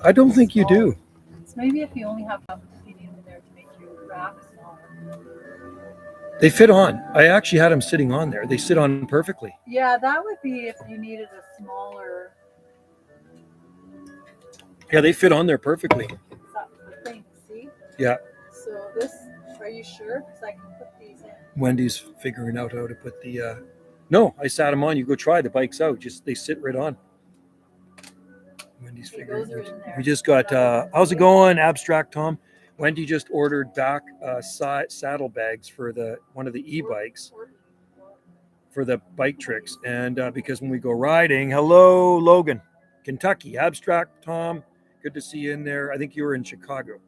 I don't think you do. So maybe if you only have enough titanium in there to make your rack smaller. They fit on. I actually had them sitting on there. They sit on perfectly. Yeah, that would be if you needed a smaller. Yeah, they fit on there perfectly. That's the thing, see? Yeah. So this, are you sure? Because I can put these in. Wendy's figuring out how to put the. No, I sat them on. You go try the bike's out. Just they sit right on. Wendy's figuring it out. We just got. How's it going, Abstract Tom? Wendy just ordered back saddlebags for one of the e-bikes for the bike tricks, and because when we go riding, hello Logan, Kentucky, Abstract Tom, good to see you in there. I think you were in Chicago,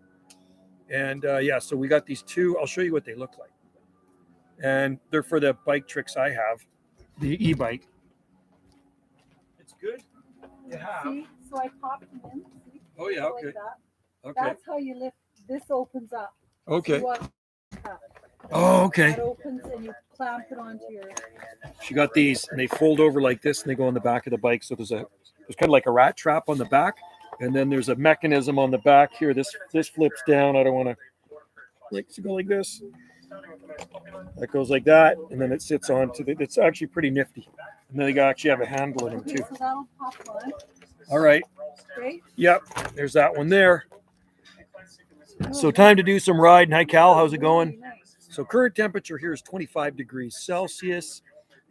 and yeah, so we got these two. I'll show you what they look like, and they're for the bike tricks I have, the e-bike. It's good to have. See, so I popped them in. See? Oh yeah, okay. Like that. Okay. That's how you lift. This opens up. Okay. So Oh, okay. That opens and you clamp it onto your. She got these, and they fold over like this, and they go on the back of the bike. So there's kind of like a rat trap on the back, and then there's a mechanism on the back here. This flips down. I don't want to go like this. That goes like that, and then it sits onto the. It's actually pretty nifty, and then they actually have a handle in them too. So that'll pop on. All right. Okay. Yep. There's that one there. So time to do some riding. Hi, Cal. How's it going? So current temperature here is 25 degrees Celsius.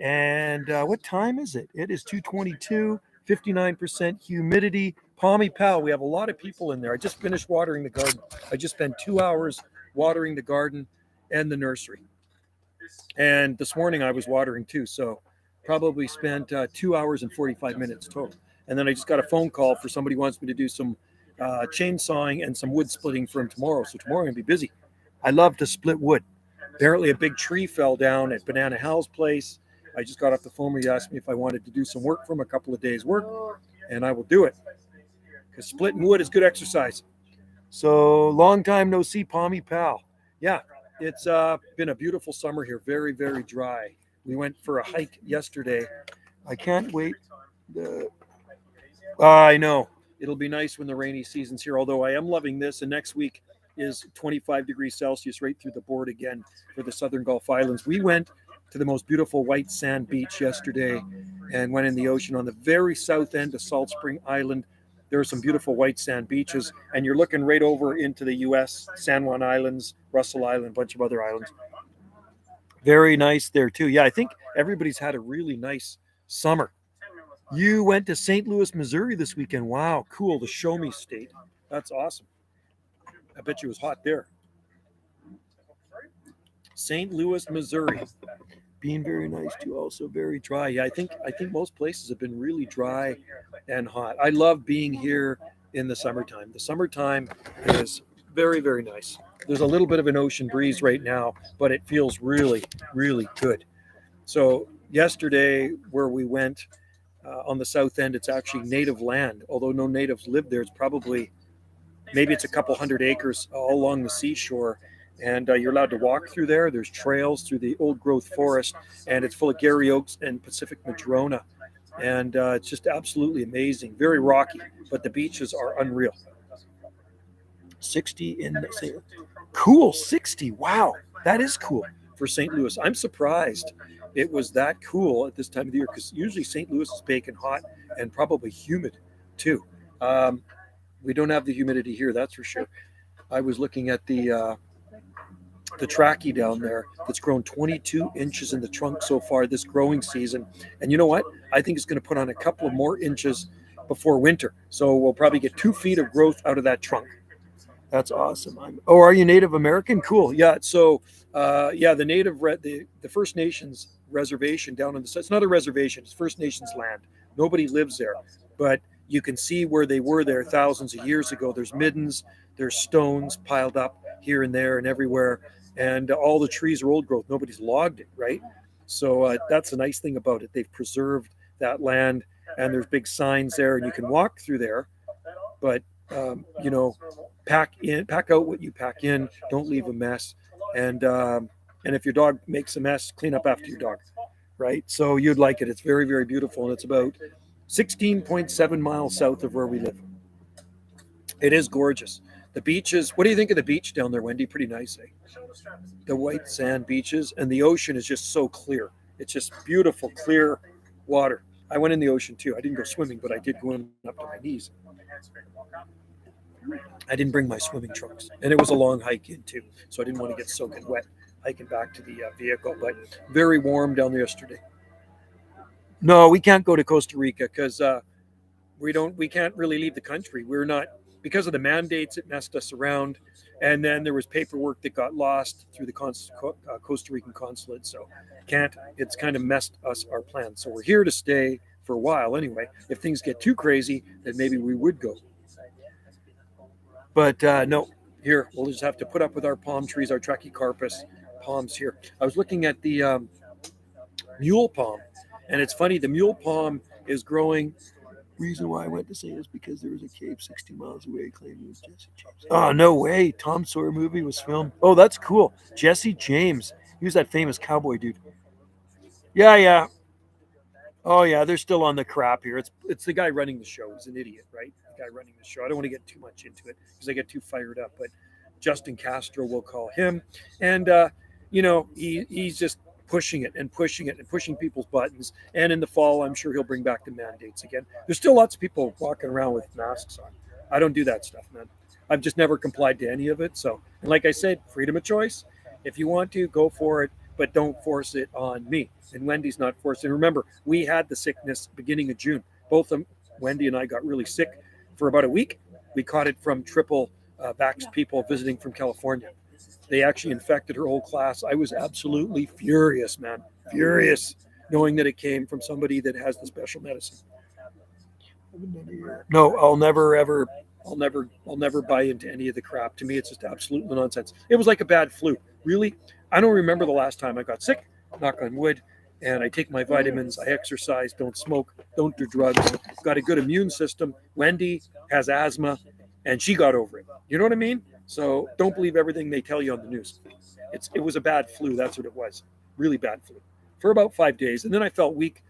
And what time is it? It is 2:22, 59% humidity. Palmy Pal, we have a lot of people in there. I just finished watering the garden. I just spent 2 hours watering the garden and the nursery. And this morning I was watering too. So probably spent 2 hours and 45 minutes total. And then I just got a phone call for somebody who wants me to do some chainsawing and some wood splitting for him tomorrow. So tomorrow I'm going to be busy. I love to split wood. Apparently a big tree fell down at Banana Hal's place. I just got off the phone where he asked me if I wanted to do some work from a couple of days' work, and I will do it. Because splitting wood is good exercise. So long time no see, Palmy Pal. Yeah, it's been a beautiful summer here. Very, very dry. We went for a hike yesterday. I can't wait. I know. It'll be nice when the rainy season's here, although I am loving this. And next week is 25 degrees Celsius right through the board again for the Southern Gulf Islands. We went to the most beautiful white sand beach yesterday and went in the ocean on the very south end of Salt Spring Island. There are some beautiful white sand beaches, and you're looking right over into the U.S., San Juan Islands, Russell Island, a bunch of other islands. Very nice there, too. Yeah, I think everybody's had a really nice summer. You went to St. Louis, Missouri this weekend. Wow, cool. The Show Me State. That's awesome. I bet you it was hot there. St. Louis, Missouri. Being very nice too, also very dry. Yeah, I think most places have been really dry and hot. I love being here in the summertime. The summertime is very, very nice. There's a little bit of an ocean breeze right now, but it feels really, really good. So yesterday where we went, on the south end, it's actually native land. Although no natives live there, it's probably, maybe it's a couple hundred acres all along the seashore. And you're allowed to walk through there. There's trails through the old growth forest, and it's full of Gary Oaks and Pacific Madrona. And it's just absolutely amazing. Very rocky, but the beaches are unreal. 60 in St. Louis. Cool, 60. Wow, that is cool for St. Louis. I'm surprised it was that cool at this time of the year, because usually St. Louis is baking hot and probably humid too. We don't have the humidity here, that's for sure. I was looking at the trachea down there that's grown 22 inches in the trunk so far this growing season. And you know what? I think it's going to put on a couple of more inches before winter. So we'll probably get 2 feet of growth out of that trunk. That's awesome. Are you Native American? Cool. Yeah. So, the First Nations reservation down on it's not a reservation. It's First Nations land. Nobody lives there, but you can see where they were there thousands of years ago. There's middens, there's stones piled up here and there and everywhere. And all the trees are old growth. Nobody's logged it, right? So that's the nice thing about it. They've preserved that land, and there's big signs there, and you can walk through there. But pack out what you pack in. Don't leave a mess. And if your dog makes a mess, clean up after your dog, right? So you'd like it. It's very, very beautiful, and it's about 16.7 miles south of where we live. It is gorgeous. The beaches, what do you think of the beach down there, Wendy? Pretty nice, eh? The white sand beaches, and the ocean is just so clear. It's just beautiful, clear water. I went in the ocean too. I didn't go swimming, but I did go in up to my knees. I didn't bring my swimming trunks, and it was a long hike in too, so I didn't want to get soaking wet hiking back to the vehicle. But very warm down there yesterday. No, we can't go to Costa Rica because we can't really leave the country. We're not, because of the mandates. It messed us around, and then there was paperwork that got lost through the Costa Rican consulate. So can't. It's kind of messed us our plans. So we're here to stay for a while anyway. If things get too crazy, then maybe we would go. But no, here we'll just have to put up with our palm trees, our Trachycarpus palms here. I was looking at the mule palm, and it's funny. The mule palm is growing. Reason why I went to say this because there was a cave 60 miles away claiming it was Jesse James. Oh, no way. Tom Sawyer movie was filmed. Oh, that's cool. Jesse James. He was that famous cowboy dude. Yeah. Oh, yeah, they're still on the crap here. It's the guy running the show. He's an idiot, right? The guy running the show. I don't want to get too much into it because I get too fired up. But Justin Castro, we'll call him. And, he's just pushing it and pushing people's buttons. And in the fall, I'm sure he'll bring back the mandates again. There's still lots of people walking around with masks on. I don't do that stuff, man. I've just never complied to any of it. So, and like I said, freedom of choice. If you want to, go for it, but don't force it on me. And Wendy's not forcing. Remember, we had the sickness beginning of June. Both of them, Wendy and I, got really sick for about a week. We caught it from triple vaxxed people visiting from California. They actually infected her whole class. I was absolutely furious, man. Furious, knowing that it came from somebody that has the special medicine. No, I'll never buy into any of the crap. To me, it's just absolute nonsense. It was like a bad flu. Really, I don't remember the last time I got sick, knock on wood, and I take my vitamins, I exercise, don't smoke, don't do drugs, got a good immune system. Wendy has asthma, and she got over it. You know what I mean? So don't believe everything they tell you on the news. It was a bad flu. That's what it was. Really bad flu for about 5 days. And then I felt weak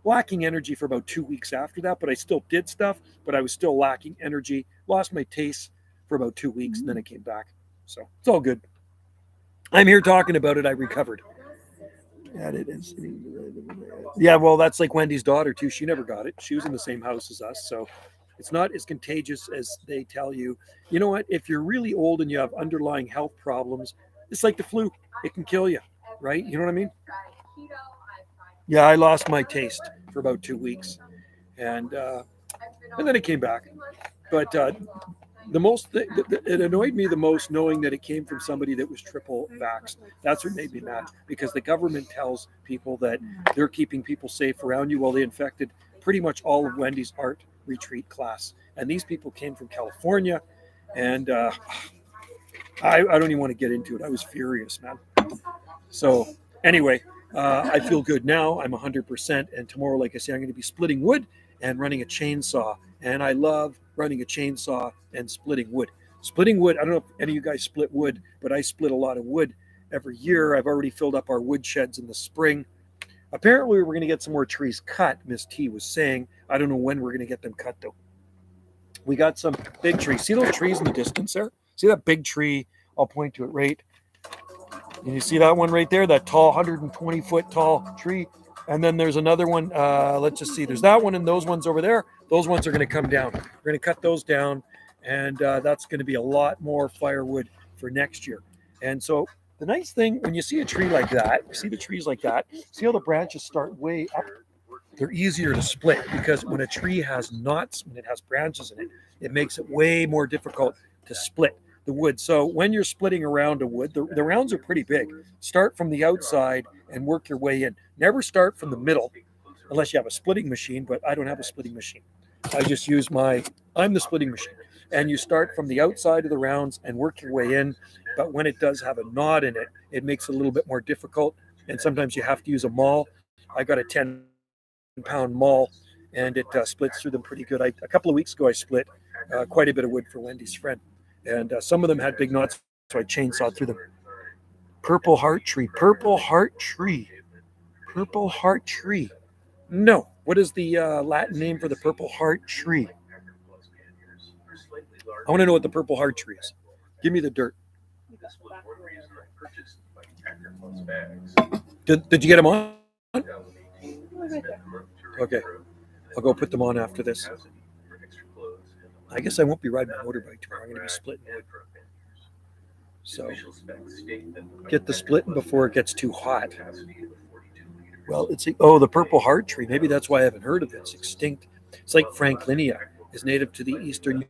lacking energy for about 2 weeks after that. But I still did stuff, but I was still lacking energy. Lost my taste for about 2 weeks, and then I came back. So it's all good. I'm here talking about it. I recovered. Yeah, well, that's like Wendy's daughter too. She never got it. She was in the same house as us. So it's not as contagious as they tell you. You know what? If you're really old and you have underlying health problems, it's like the flu. It can kill you, right? You know what I mean? Yeah, I lost my taste for about 2 weeks, and then it came back. But it annoyed me the most knowing that it came from somebody that was triple vaxxed. That's what made me mad, because the government tells people that they're keeping people safe around you while they infected pretty much all of Wendy's art retreat class. And these people came from California, and I don't even want to get into it. I was furious, man. So anyway, I feel good now. I'm 100%. And tomorrow, like I say, I'm going to be splitting wood and running a chainsaw. And I love running a chainsaw and splitting wood. Splitting wood, I don't know if any of you guys split wood, but I split a lot of wood every year. I've already filled up our wood sheds in the spring. Apparently, we're going to get some more trees cut, Miss T was saying. I don't know when we're going to get them cut, though. We got some big trees. See those trees in the distance there? See that big tree? I'll point to it right. And you see that one right there? That tall, 120-foot tall tree. And then there's another one. Let's just see. There's that one and those ones over there. Those ones are going to come down. We're going to cut those down. And that's going to be a lot more firewood for next year. And so the nice thing, when you see a tree like that, you see the trees like that, see how the branches start way up? They're easier to split, because when a tree has knots, when it has branches in it, it makes it way more difficult to split the wood. So when you're splitting around a wood, the rounds are pretty big. Start from the outside and work your way in. Never start from the middle unless you have a splitting machine, but I don't have a splitting machine. I just use I'm the splitting machine. And you start from the outside of the rounds and work your way in. But when it does have a knot in it, it makes it a little bit more difficult. And sometimes you have to use a maul. I got a 10-pound maul, and it splits through them pretty good. A couple of weeks ago, I split quite a bit of wood for Wendy's friend. And some of them had big knots, so I chainsawed through them. Purple heart tree. Purple heart tree. Purple heart tree. No. What is the Latin name for the purple heart tree? I want to know what the Purple Heart tree is. Give me the dirt. Did you get them on? Okay. I'll go put them on after this. I guess I won't be riding my motorbike tomorrow. I'm going to be splitting wood. So get the splitting before it gets too hot. Well, the Purple Heart tree. Maybe that's why I haven't heard of it. It's extinct. It's like Franklinia. Is native to the eastern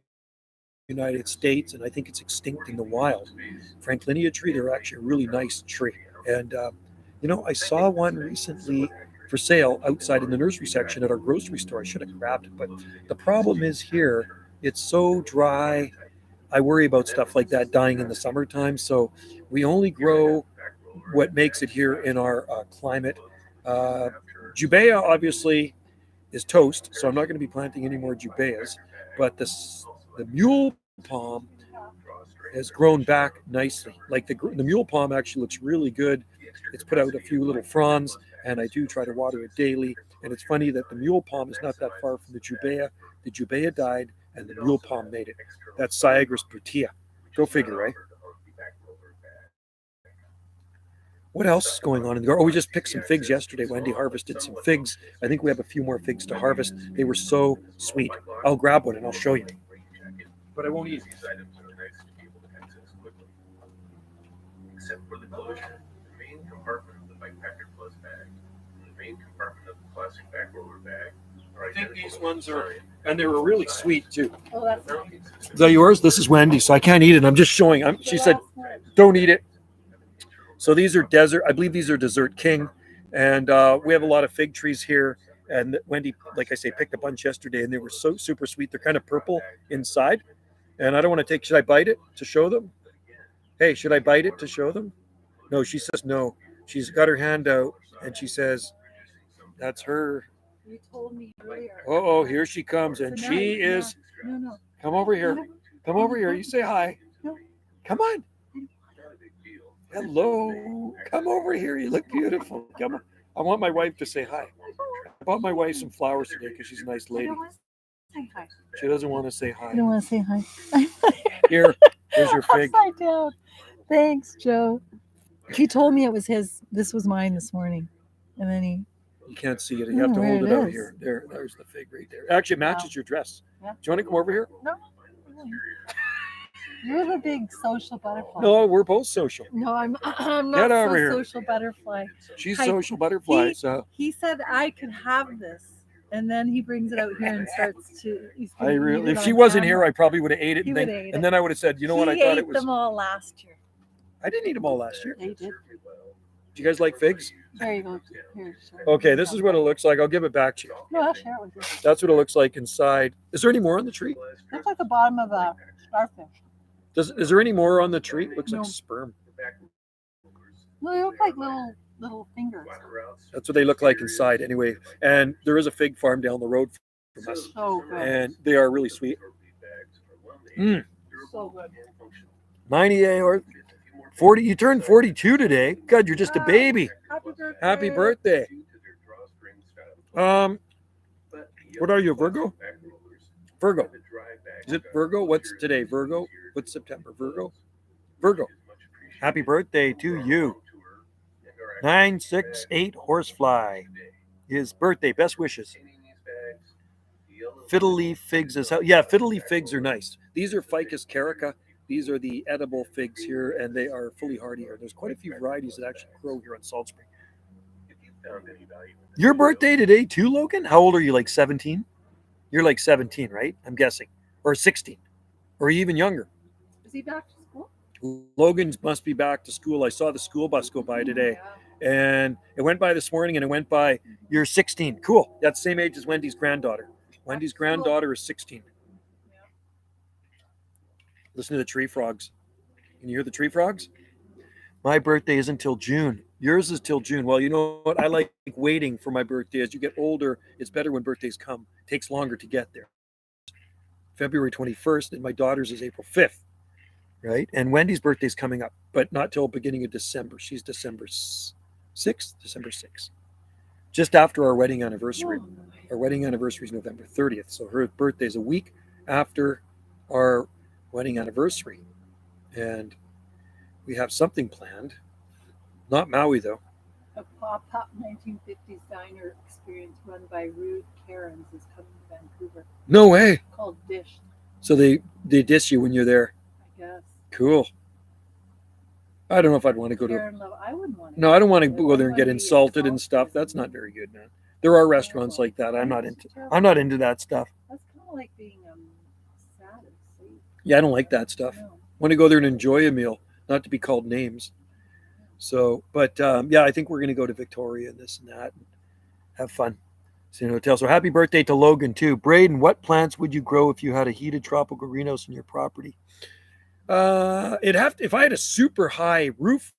United States, and I think it's extinct in the wild. Franklinia tree, they're actually a really nice tree. And, I saw one recently for sale outside in the nursery section at our grocery store. I should have grabbed it, but the problem is here, it's so dry. I worry about stuff like that dying in the summertime. So we only grow what makes it here in our climate. Jubea, obviously, is toast, so I'm not going to be planting any more Jubeas. But the mule palm has grown back nicely. Like the mule palm actually looks really good. It's put out a few little fronds, and I do try to water it daily. And it's funny that the mule palm is not that far from the Jubea. The Jubea died, and the mule palm made it. That's Syagris putea. Go figure, right? What else is going on in the garden? Oh, we just picked some figs yesterday. Wendy harvested some figs. I think we have a few more figs to harvest. They were so sweet. I'll grab one and I'll show you. But I won't eat it. Except for the closure, the main compartment of the Bikepacker Plus bag, and the main compartment of the classic back roller bag. I think these ones are, and they were really sweet too. Oh, that's Is that yours? This is Wendy, so I can't eat it. I'm just showing. She said, don't eat it. So these are I believe these are Desert King. And we have a lot of fig trees here. And Wendy, like I say, picked a bunch yesterday, and they were so super sweet. They're kind of purple inside. And I don't want to should I bite it to show them? Hey, should I bite it to show them? No, she says no. She's got her hand out, and she says, that's her. You told me earlier. Oh, here she comes. And she is. No. Come over here. Come over here. You say hi. Come on. Hello. Come over here. You look beautiful. Come on. I want my wife to say hi. I bought my wife some flowers today because she's a nice lady. Say hi. She doesn't want to say hi. I don't want to say hi. Here's your fig. Upside down. Thanks, Joe. He told me it was his. This was mine this morning. And then You can't see it. You have to hold it out here. There's the fig right there. Actually, it matches your dress. Yeah. Do you want to come over here? No. You're the big social butterfly. No, we're both social. No, I'm not Get over here. social butterfly. She's social butterfly. So He said I could have this. And then he brings it out here and starts to. if she wasn't here, I probably would have ate it. And then I would have said, you know what? I thought it was. He ate them all last year. I didn't eat them all last year. They did. Do you guys like figs? There you go. Here, Okay, this is what it looks like. I'll give it back to you. No, I'll share it with you. That's what it looks like inside. Is there any more on the tree? Looks like the bottom of a starfish. Is there any more on the tree? It looks like sperm. No, they look like little fingers. That's what they look like inside anyway. And there is a fig farm down the road from us. So good. And they are really sweet. So good. 98 or 40. You turned 42 today. God, you're just a baby. Happy birthday. Happy birthday. What are you, Virgo? Virgo. Is it Virgo? What's today? Virgo? What's September? Virgo. Happy birthday to you. 968 Horsefly. His birthday. Best wishes. Fiddle leaf figs is how. Yeah, fiddle leaf figs are nice. These are Ficus carica. These are the edible figs here, and they are fully hardy here. There's quite a few varieties that actually grow here on Salt Spring. Your birthday today too, Logan? How old are you? Like 17? You're like 17, right? I'm guessing. Or 16. Or even younger. Is he back to school? Logan must be back to school. I saw the school bus go by today. Yeah. And it went by this morning, and it went by, you're 16. Cool. That's the same age as Wendy's granddaughter. Wendy's granddaughter is 16. Listen to the tree frogs. Can you hear the tree frogs? My birthday is until June. Yours is till June. Well, you know what? I like waiting for my birthday. As you get older, it's better when birthdays come. It takes longer to get there. February 21st, and my daughter's is April 5th, right? And Wendy's birthday's coming up, but not till beginning of December. She's December 6th, December 6th. Just after our wedding anniversary. Our wedding anniversary is November 30th. So her birthday is a week after our wedding anniversary, and we have something planned. Not Maui though. A pop-up 1950s diner experience run by Rude Karens is coming to Vancouver. No way. Called Dish, So they dish you when you're there. I guess. Cool. I don't know if I'd want to go to. Karen Love, I wouldn't want to. No, I don't want to go there and get insulted and stuff. That's not very good, man. There are restaurants like that. I'm not into that stuff. That's kind of like being sad at sea. Yeah, I don't like that stuff. I want to go there and enjoy a meal, not to be called names. So, but yeah, I think we're going to go to Victoria and this and that and have fun. San Hotel. So happy birthday to Logan too. Braden, what plants would you grow if you had a heated tropical greenhouse in your property? If I had a super high roof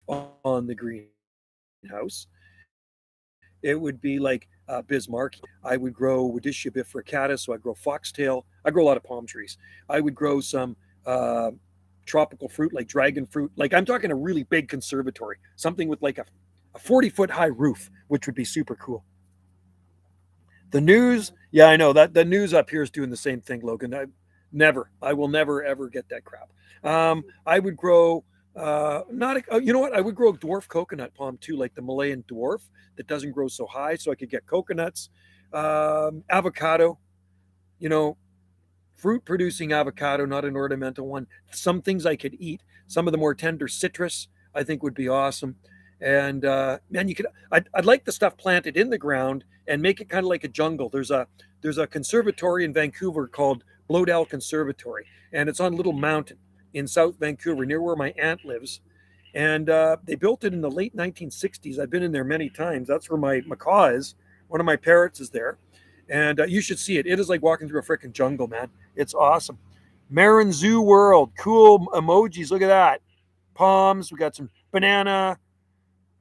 on the greenhouse, it would be like Bismarck. I would grow Wadishia bifurcata, so I grow foxtail. I grow a lot of palm trees. I would grow some tropical fruit like dragon fruit. Like I'm talking a really big conservatory, something with like a 40-foot high roof, which would be super cool. The news, yeah, I know that the news up here is doing the same thing, Logan. I will never ever get that crap. I would grow you know what? I would grow dwarf coconut palm too, like the Malayan dwarf that doesn't grow so high, so I could get coconuts, avocado, fruit producing avocado, not an ornamental one. Some things I could eat. Some of the more tender citrus I think would be awesome. And man, I'd like the stuff planted in the ground and make it kind of like a jungle. There's a conservatory in Vancouver called Blodell Conservatory, and it's on a little mountain in South Vancouver near where my aunt lives. And they built it in the late 1960s. I've been in there many times. That's where my macaw is. One of my parrots is there. And you should see it. It is like walking through a freaking jungle, man. It's awesome. Marin Zoo World. Cool emojis. Look at that. Palms. We got some banana.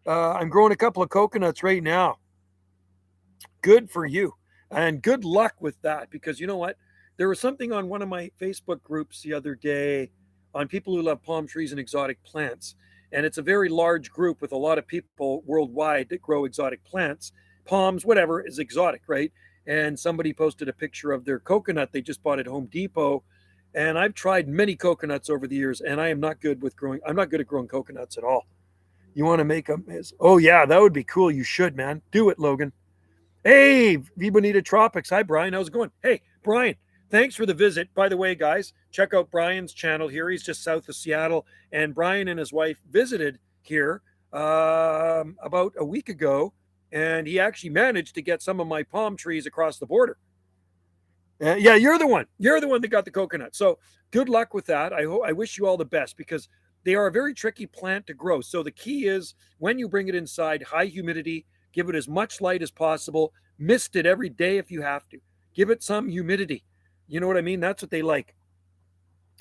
I'm growing a couple of coconuts right now. Good for you. And good luck with that, because you know what? There was something on one of my Facebook groups the other day on people who love palm trees and exotic plants. And it's a very large group with a lot of people worldwide that grow exotic plants. Palms, whatever, is exotic, right? And somebody posted a picture of their coconut they just bought at Home Depot. And I've tried many coconuts over the years, and I'm not good at growing coconuts at all. You want to make them? Oh, yeah, that would be cool. You should, man. Do it, Logan. Hey, V Bonita Tropics. Hi, Brian. How's it going? Hey, Brian, thanks for the visit. By the way, guys, check out Brian's channel here. He's just south of Seattle. And Brian and his wife visited here about a week ago. And he actually managed to get some of my palm trees across the border. Yeah, you're the one. You're the one that got the coconut. So good luck with that. I wish you all the best, because they are a very tricky plant to grow. So the key is when you bring it inside, high humidity, give it as much light as possible. Mist it every day if you have to. Give it some humidity. You know what I mean? That's what they like.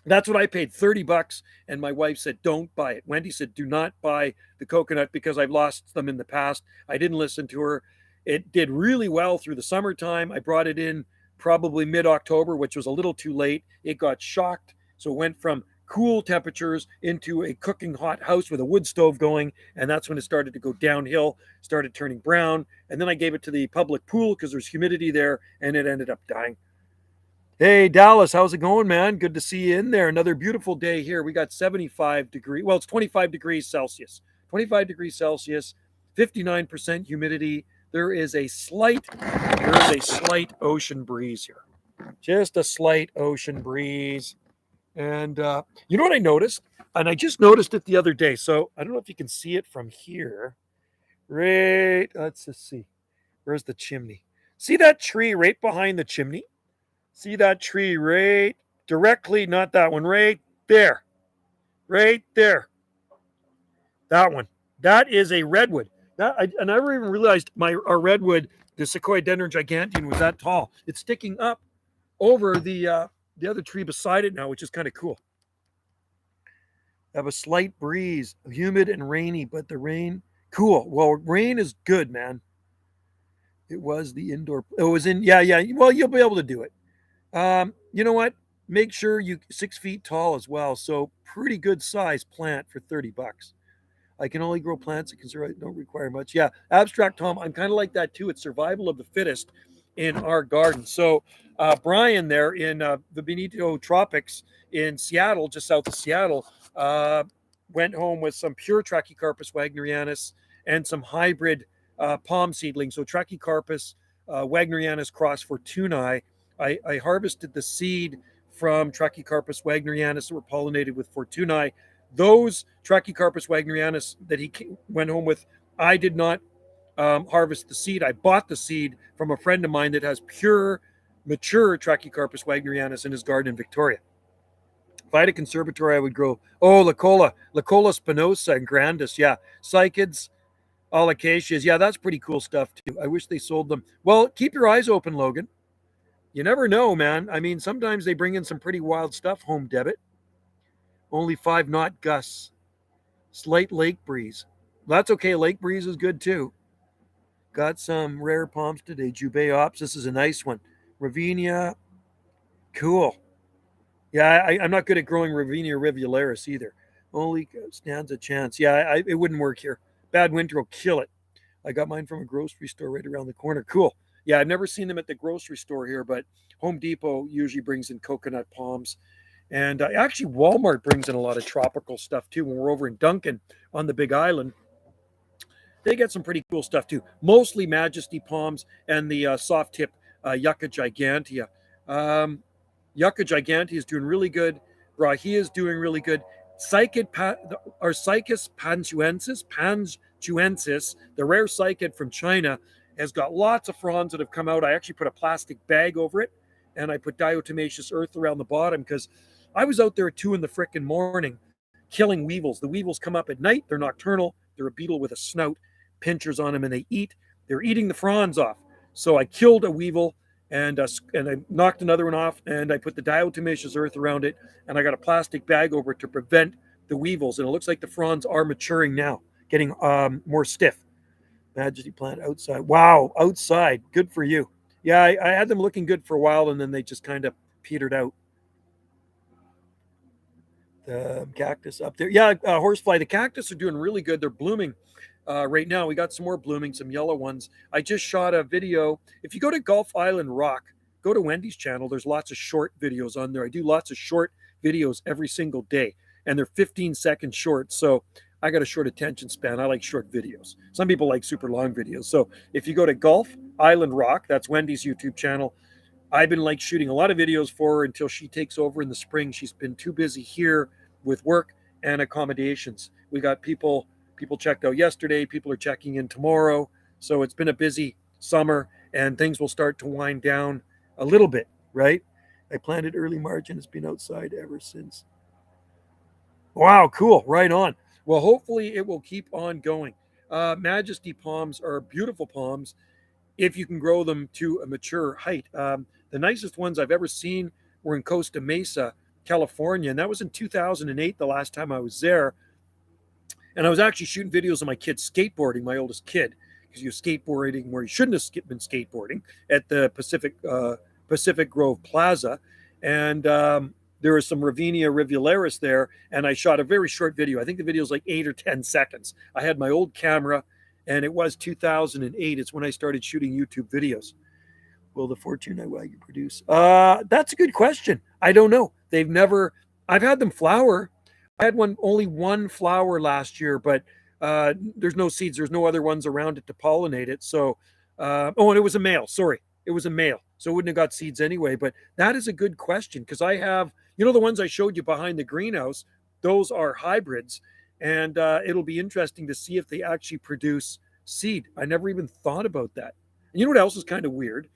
That's what I paid, $30. And my wife said, don't buy it. Wendy said, do not buy the coconut because I've lost them in the past. I didn't listen to her. It did really well through the summertime. I brought it in probably mid-October, which was a little too late. It got shocked. So it went from cool temperatures into a cooking hot house with a wood stove going. And that's when it started to go downhill, started turning brown. And then I gave it to the public pool because there's humidity there, and it ended up dying. Hey, Dallas, how's it going, man? Good to see you in there. Another beautiful day here. We got 75 degrees. Well, it's 25 degrees Celsius. 25 degrees Celsius, 59% humidity. There is a slight ocean breeze here. Just a slight ocean breeze. And you know what I noticed? And I just noticed it the other day. So I don't know if you can see it from here. Right. Let's just see. Where's the chimney? See that tree right behind the chimney? See that tree right directly, not that one, right there. Right there. That one. That is a redwood. I never even realized our redwood, the Sequoia-dendron giganteum, was that tall. It's sticking up over the other tree beside it now, which is kind of cool. I have a slight breeze, humid and rainy, but the rain, cool. Well, rain is good, man. It was the indoor. It was in, yeah. Well, you'll be able to do it. You know what? Make sure you 6 feet tall as well. So pretty good size plant for $30. I can only grow plants that don't require much. Yeah, Abstract Tom, I'm kind of like that too. It's survival of the fittest. in our garden. So Brian there in the Benito Tropics in Seattle, just south of Seattle, went home with some pure Trachycarpus wagnerianus and some hybrid palm seedlings. So Trachycarpus wagnerianus cross Fortunae. I harvested the seed from Trachycarpus wagnerianus that were pollinated with Fortunae. Those Trachycarpus wagnerianus that he went home with, I did not harvest the seed. I bought the seed from a friend of mine that has pure, mature Trachycarpus wagnerianus in his garden in Victoria. If I had a conservatory, I would grow, Lacola spinosa and grandis. Yeah, cycads, alocasias. Yeah, that's pretty cool stuff too. I wish they sold them. Well, keep your eyes open, Logan. You never know, man. I mean, sometimes they bring in some pretty wild stuff. Home debit. Only 5 knot gusts. Slight lake breeze. That's okay. Lake breeze is good too. Got some rare palms today. Jubaeops. This is a nice one. Ravinia. Cool. Yeah, I'm not good at growing Ravinia rivularis either. Only stands a chance. Yeah, it wouldn't work here. Bad winter will kill it. I got mine from a grocery store right around the corner. Cool. Yeah, I've never seen them at the grocery store here, but Home Depot usually brings in coconut palms. And actually, Walmart brings in a lot of tropical stuff too. When we're over in Duncan on the Big Island, they get some pretty cool stuff too. Mostly Majesty Palms and the soft tip Yucca gigantea. Yucca gigantea is doing really good. Brahia is doing really good. Cycad, Cycas panjuensis, the rare cycad from China, has got lots of fronds that have come out. I actually put a plastic bag over it, and I put diatomaceous earth around the bottom because I was out there at 2 in the frickin' morning killing weevils. The weevils come up at night. They're nocturnal. They're a beetle with a snout, pinchers on them, and they eat. They're eating the fronds off. So I killed a weevil, and I knocked another one off, and I put the diatomaceous earth around it, and I got a plastic bag over it to prevent the weevils. And it looks like the fronds are maturing now, getting more stiff. Majesty plant outside. Wow, outside. Good for you. Yeah, I had them looking good for a while, and then they just kind of petered out. The cactus up there. Yeah, horsefly. The cactus are doing really good. They're blooming right now. We got some more blooming, some yellow ones. I just shot a video. If you go to Gulf Island Rock, go to Wendy's channel. There's lots of short videos on there. I do lots of short videos every single day, and they're 15-second short. So I got a short attention span. I like short videos. Some people like super long videos. So if you go to Gulf Island Rock, that's Wendy's YouTube channel. I've been like shooting a lot of videos for her until she takes over in the spring. She's been too busy here with work and accommodations. We got people checked out yesterday. People are checking in tomorrow. So it's been a busy summer, and things will start to wind down a little bit, right? I planted early March, and it's been outside ever since. Wow, cool. Right on. Well, hopefully it will keep on going. Majesty palms are beautiful palms if you can grow them to a mature height. The nicest ones I've ever seen were in Costa Mesa, California, and that was in 2008, the last time I was there. And I was actually shooting videos of my kid skateboarding, my oldest kid, because he was skateboarding where he shouldn't have been skateboarding at the Pacific Grove Plaza. And there was some Ravinia rivularis there, and I shot a very short video. I think the video is like 8 or 10 seconds. I had my old camera, and it was 2008. It's when I started shooting YouTube videos. Will the Fortunae Wagyu produce? That's a good question. I don't know. I've had them flower. I had only one flower last year, but there's no seeds. There's no other ones around it to pollinate it. So, and it was a male. Sorry. It was a male. So it wouldn't have got seeds anyway. But that is a good question because I have, the ones I showed you behind the greenhouse, those are hybrids. And it'll be interesting to see if they actually produce seed. I never even thought about that. And you know what else is kind of weird?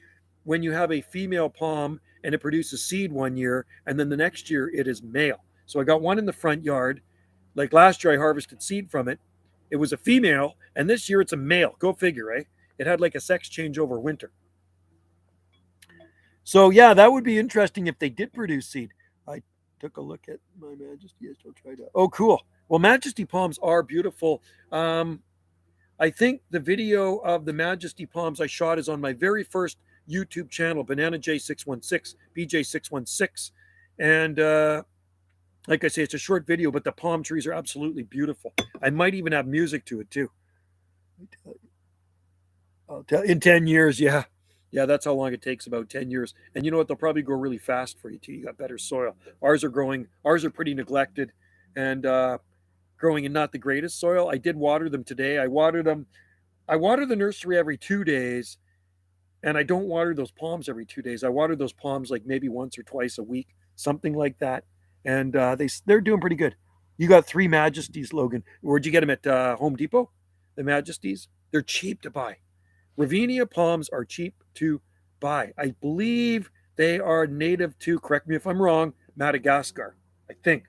When you have a female palm and it produces seed one year, and then the next year it is male. So I got one in the front yard. Like last year I harvested seed from it. It was a female, and this year it's a male. Go figure, right? It had like a sex change over winter. So yeah, that would be interesting if they did produce seed. I took a look at my Majesty. I'll try to. Oh, cool. Well, Majesty palms are beautiful. I think the video of the Majesty palms I shot is on my very first YouTube channel, Banana J616, BJ616. And like I say, it's a short video, but the palm trees are absolutely beautiful. I might even have music to it too. I'll tell you. In 10 years, yeah. Yeah, that's how long it takes, about 10 years. And you know what? They'll probably grow really fast for you too. You got better soil. Ours are pretty neglected and growing in not the greatest soil. I did water them today. I water the nursery every 2 days, and I don't water those palms every 2 days. I water those palms like maybe once or twice a week, something like that. And they're doing pretty good. You got three Majesties, Logan. Where'd you get them at Home Depot? The Majesties? They're cheap to buy. Ravinia palms are cheap to buy. I believe they are native to, correct me if I'm wrong, Madagascar. I think.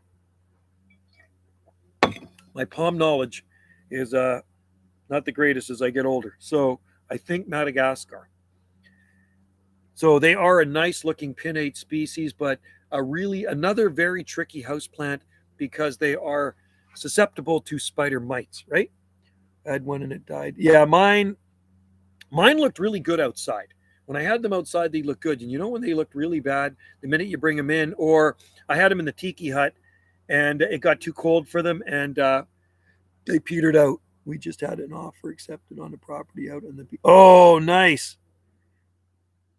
My palm knowledge is not the greatest as I get older. So I think Madagascar. So they are a nice looking pinnate species, but another very tricky houseplant because they are susceptible to spider mites, right? I had one and it died. Yeah, mine looked really good outside. When I had them outside, they looked good. And you know when they looked really bad? The minute you bring them in, or I had them in the tiki hut and it got too cold for them and they petered out. We just had an offer accepted on a property out in the beach. Oh, nice.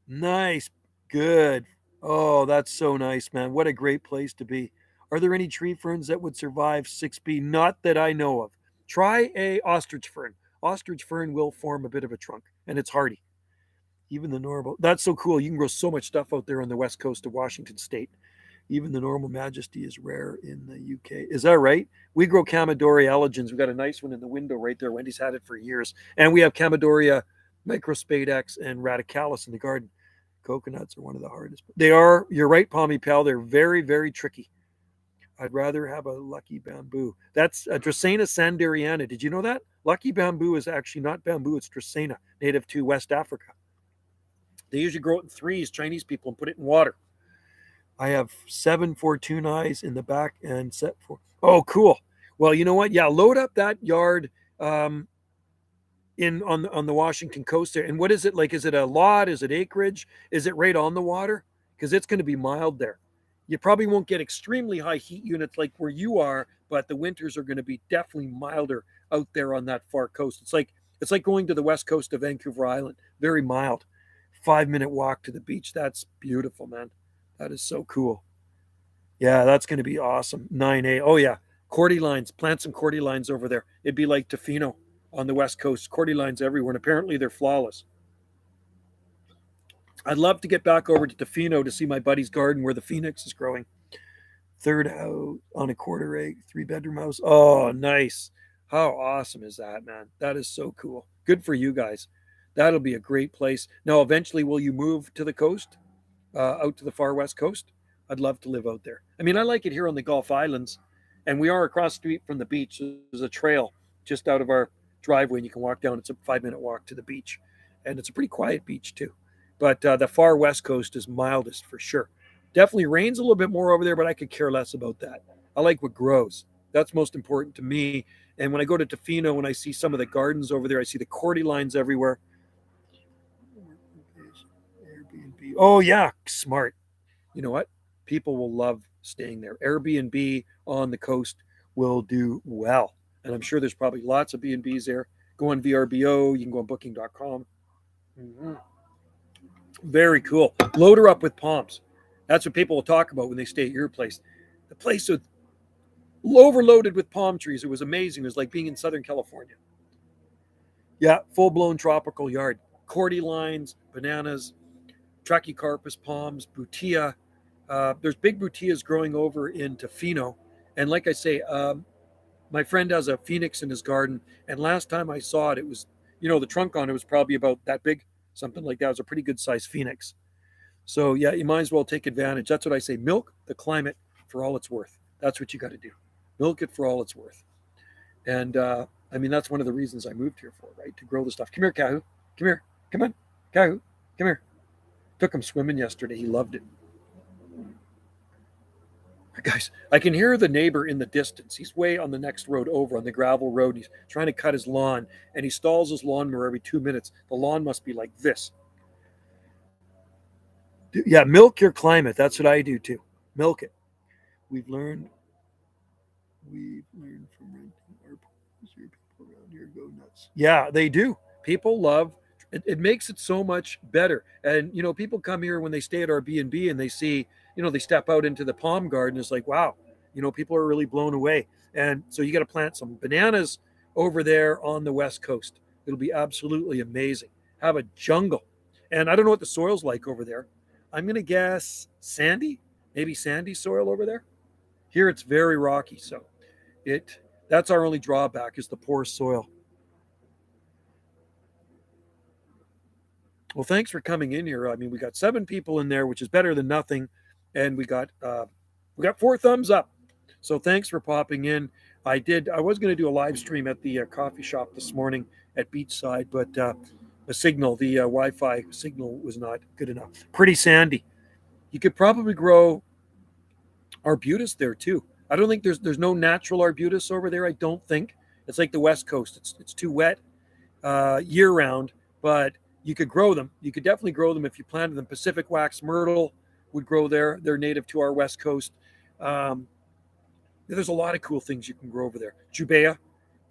Nice. Good. Oh, that's so nice, man. What a great place to be. Are there any tree ferns that would survive 6B? Not that I know of. Try a ostrich fern. Ostrich fern will form a bit of a trunk, and it's hardy. Even the normal. That's so cool. You can grow so much stuff out there on the west coast of Washington State. Even the normal Majesty is rare in the UK. Is that right? We grow Camadoria elegans. We've got a nice one in the window right there. Wendy's had it for years. And we have Camadoria microspadex and radicalis in the garden. Coconuts are one of the hardest. They are, you're right, Palmy Pal. They're very, very tricky. I'd rather have a lucky bamboo. That's a Dracaena sanderiana. Did you know that? Lucky bamboo is actually not bamboo. It's Dracaena, native to West Africa. They usually grow it in threes, Chinese people, and put it in water. I have 7 Fortunais in the back and set for. Oh, cool. Well, you know what? Yeah, load up that yard on the Washington coast there. And what is it like? Is it a lot? Is it acreage? Is it right on the water? Because it's going to be mild there. You probably won't get extremely high heat units like where you are, but the winters are going to be definitely milder out there on that far coast. It's like going to the west coast of Vancouver Island. Very mild. 5-minute walk to the beach. That's beautiful, man. That is so cool. Yeah, that's going to be awesome. 9A. Oh, yeah. Cordylines. Plant some cordylines over there. It'd be like Tofino on the west coast. Cordylines everywhere, and apparently they're flawless. I'd love to get back over to Tofino to see my buddy's garden where the phoenix is growing. Third house on a quarter egg, 3-bedroom house. Oh, nice. How awesome is that, man? That is so cool. Good for you guys. That'll be a great place. Now, eventually, will you move to the coast, out to the far west coast? I'd love to live out there. I mean, I like it here on the Gulf Islands, and we are across the street from the beach. There's a trail just out of our driveway, and you can walk down. It's a 5-minute walk to the beach, and it's a pretty quiet beach too. But the far west coast is mildest for sure. Definitely rains a little bit more over there, but I could care less about that. I like what grows. That's most important to me. And when I go to Tofino, when I see some of the gardens over there, I see the cordylines everywhere. Airbnb. Oh, yeah, smart. You know what? People will love staying there. Airbnb on the coast will do well. And I'm sure there's probably lots of B&Bs there. Go on VRBO. You can go on booking.com. Mm-hmm. Very cool. Load her up with palms. That's what people will talk about when they stay at your place. The place was overloaded with palm trees. It was amazing. It was like being in Southern California. Yeah, full-blown tropical yard. Cordylines, bananas, Trachycarpus palms, butia. There's big butias growing over in Tofino. And like I say, my friend has a phoenix in his garden. And last time I saw it, it was, the trunk on it was probably about that big. Something like that. It was a pretty good sized phoenix. So yeah, you might as well take advantage. That's what I say. Milk the climate for all it's worth. That's what you got to do. Milk it for all it's worth. And I mean, that's one of the reasons I moved here for, right? To grow the stuff. Come here, Kahu. Come here. Come on. Kahu. Come here. Took him swimming yesterday. He loved it. Guys, I can hear the neighbor in the distance. He's way on the next road over on the gravel road. He's trying to cut his lawn, and he stalls his lawnmower every 2 minutes. The lawn must be like this. Yeah, milk your climate. That's what I do too. Milk it. We've learned from renting our pools. Here, people around here go nuts. Yeah, they do. People love It makes it so much better. And people come here when they stay at our B&B and they see, they step out into the palm garden. It's like, wow, people are really blown away. And so you got to plant some bananas over there on the West Coast. It'll be absolutely amazing. Have a jungle. And I don't know what the soil's like over there. I'm going to guess sandy, maybe sandy soil over there. Here it's very rocky. So that's our only drawback is the poor soil. Well, thanks for coming in here. I mean, we got 7 people in there, which is better than nothing. And we got 4 thumbs up. So thanks for popping in. I was going to do a live stream at the coffee shop this morning at Beachside, but the Wi-Fi signal was not good enough. Pretty sandy. You could probably grow arbutus there too. I don't think there's no natural arbutus over there. I don't think. It's like the West Coast. It's too wet year round, but you could grow them. You could definitely grow them if you planted them. Pacific wax myrtle would grow there. They're native to our West Coast. There's a lot of cool things you can grow over there. Jubea,